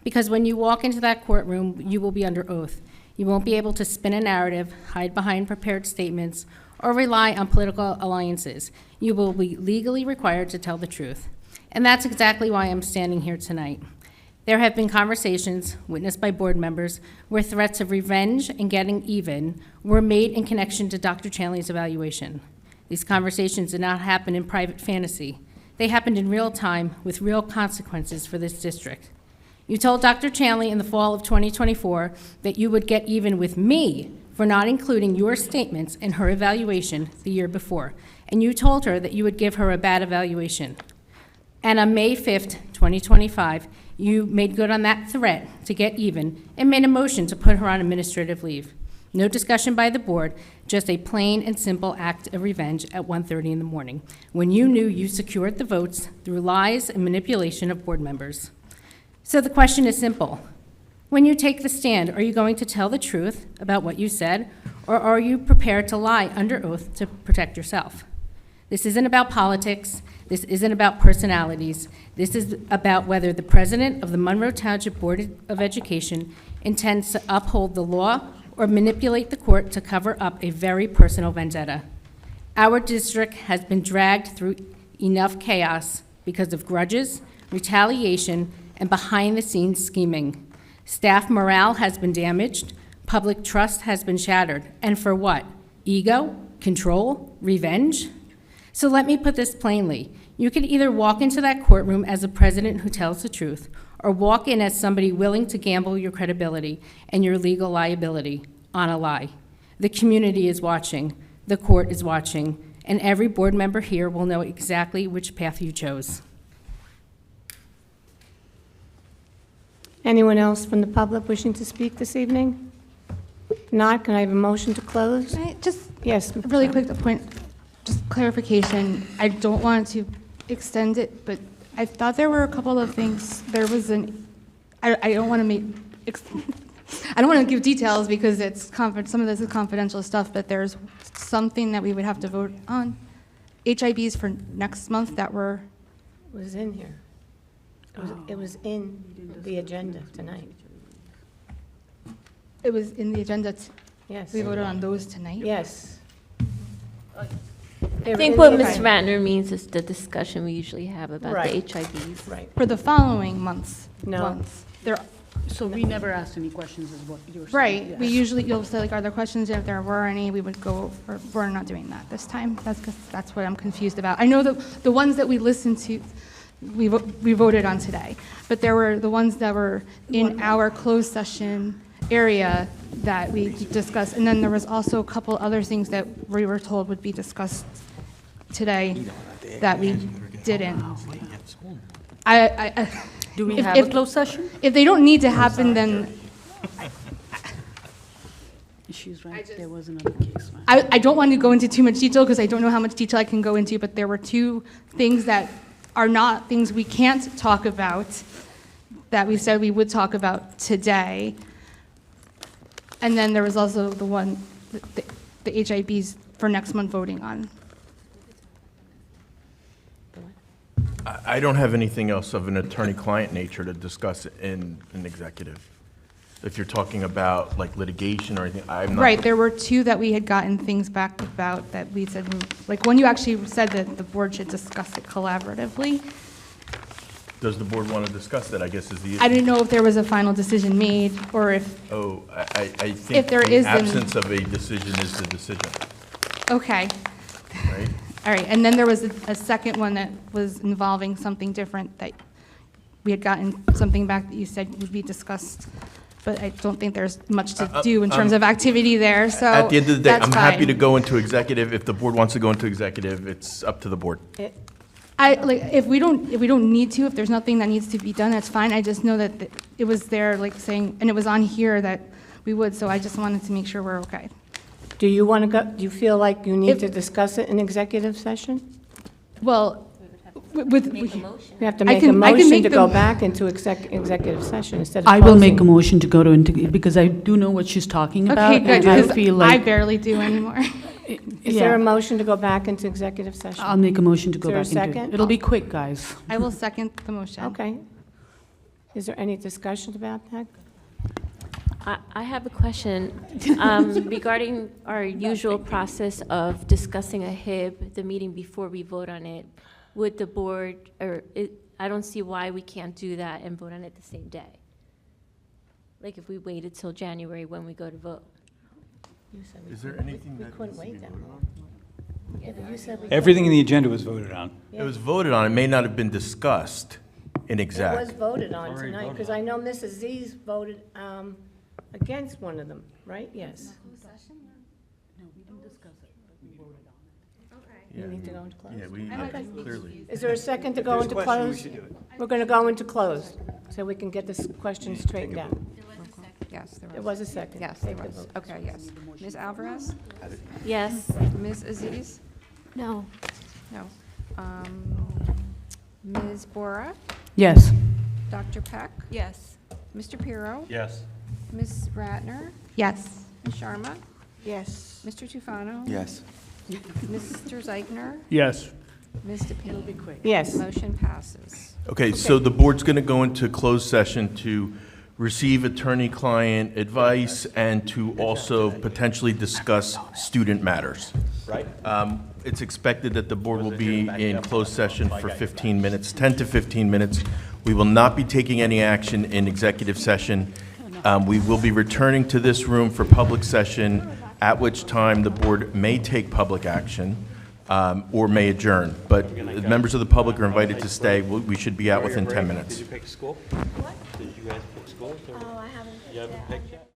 Because when you walk into that courtroom, you will be under oath. You won't be able to spin a narrative, hide behind prepared statements, or rely on political alliances. You will be legally required to tell the truth. And that's exactly why I'm standing here tonight. There have been conversations, witnessed by board members, where threats of revenge and getting even were made in connection to Dr. Chanley's evaluation. These conversations did not happen in private fantasy. They happened in real time with real consequences for this district. You told Dr. Chanley in the fall of 2024 that you would get even with me for not including your statements in her evaluation the year before, and you told her that you would give her a bad evaluation. And on May 5th, 2025, you made good on that threat to get even and made a motion to put her on administrative leave. No discussion by the board, just a plain and simple act of revenge at 1:30 in the morning, when you knew you secured the votes through lies and manipulation of board members. So the question is simple. When you take the stand, are you going to tell the truth about what you said, or are you prepared to lie under oath to protect yourself? This isn't about politics. This isn't about personalities. This is about whether the president of the Monroe Township Board of Education intends to uphold the law or manipulate the court to cover up a very personal vendetta. Our district has been dragged through enough chaos because of grudges, retaliation, and behind-the-scenes scheming. Staff morale has been damaged, public trust has been shattered, and for what? Ego? Control? Revenge? So let me put this plainly. You can either walk into that courtroom as a president who tells the truth, or walk in as somebody willing to gamble your credibility and your legal liability on a lie. The community is watching, the court is watching, and every board member here will know exactly which path you chose. Anyone else from the public wishing to speak this evening? If not, can I have a motion to close? Just Yes. really quick point, just clarification. I don't want to extend it, but I thought there were a couple of things. There was I don't want to make, I don't want to give details because it's some of this is confidential stuff, but there's something that we would have to vote on. HIBs for next month that were. It was in here. It was in the agenda tonight. It was in the agenda. Yes. We voted on those tonight? Yes. I think what Ms. Ratner means is the discussion we usually have about the Right. HIVs. Right. For the following months. No. Months. There. So we never asked any questions is what you're saying? Right. We yes. usually, you'll say, like, are there questions? If there were any, we would go, or we're not doing that this time. That's what I'm confused about. I know the ones that we listened to, we voted on today, but there were the ones that were in our closed session area that we discussed, and then there was also a couple other things that we were told would be discussed today that we didn't. Do we if- have if- a closed session? If they don't need to happen, then She's right, there was another case. I don't want to go into too much detail because I don't know how much detail I can go into, but there were two things that are not things we can't talk about that we said we would talk about today. And then there was also the one, the HIBs for next month voting on. I don't have anything else of an attorney-client nature to discuss in an executive. If you're talking about like litigation or anything, I'm not. Right, there were two that we had gotten things back about that we said, like, when you actually said that the board should discuss it collaboratively. Does the board want to discuss that, I guess is the issue. I didn't know if there was a final decision made or if, Oh, I think If there the is, then- absence of a decision is the decision, okay. right? All right, and then there was a second one that was involving something different that we had gotten something back that you said would be discussed, but I don't think there's much to do in terms of activity there, so At the end of the day, that's I'm happy fine. to go into executive. If the board wants to go into executive, it's up to the board. If we don't need to, if there's nothing that needs to be done, that's fine. I just know that it was there, like saying, and it was on here that we would, so I just wanted to make sure we're okay. Do you want to go, do you feel like you need to discuss it in executive session? Well, with. You have to make a motion to go back into executive session instead of I will make a closing. motion to go to, because I do know what she's talking about. Okay, good, and I because feel I like, barely do anymore. Is there a motion to go back into executive session? I'll make a motion to Is go there a back into it. second? It'll be quick, guys. I will second the motion. Okay. Is there any discussion about that? I have a question regarding our usual process of discussing a HIB, the meeting before we vote on it. Would the board, I don't see why we can't do that and vote on it the same day. Like if we waited till January when we go to vote. Is there anything We that couldn't needs to be wait that voted long. Yeah, but you said we Everything in the agenda was voted on. It was voted on, it may not have been discussed in It was exec. voted on tonight, because I know Mrs. Z's voted against one of them, right? Yes. You need to go into close? Yeah, we, clearly. Is there a second to go into close? We're going to go into close, so we can get this question straightened out. Yes, there was. There was a second. Yes, there Take the was. vote. Okay, yes. Ms. Alvarez? Yes. Ms. Aziz? No. No. Ms. Bora? Yes. Dr. Peck? Yes. Mr. Pirro? Yes. Ms. Ratner? Yes. Ms. Sharma? Yes. Mr. Tufano? Yes. Mr. Zeichner? Yes. Ms. DePiero? Yes. Motion passes. Okay, so the board's going to go into closed session to receive attorney-client advice and to also potentially discuss student matters. Right. It's expected that the board will be in closed session for 15 minutes, 10 to 15 minutes. We will not be taking any action in executive session. We will be returning to this room for public session, at which time the board may take public action or may adjourn. But members of the public are invited to stay. We should be out within 10 minutes. Did you pick school? What? Did you guys pick school? Oh, I haven't. You haven't picked yet?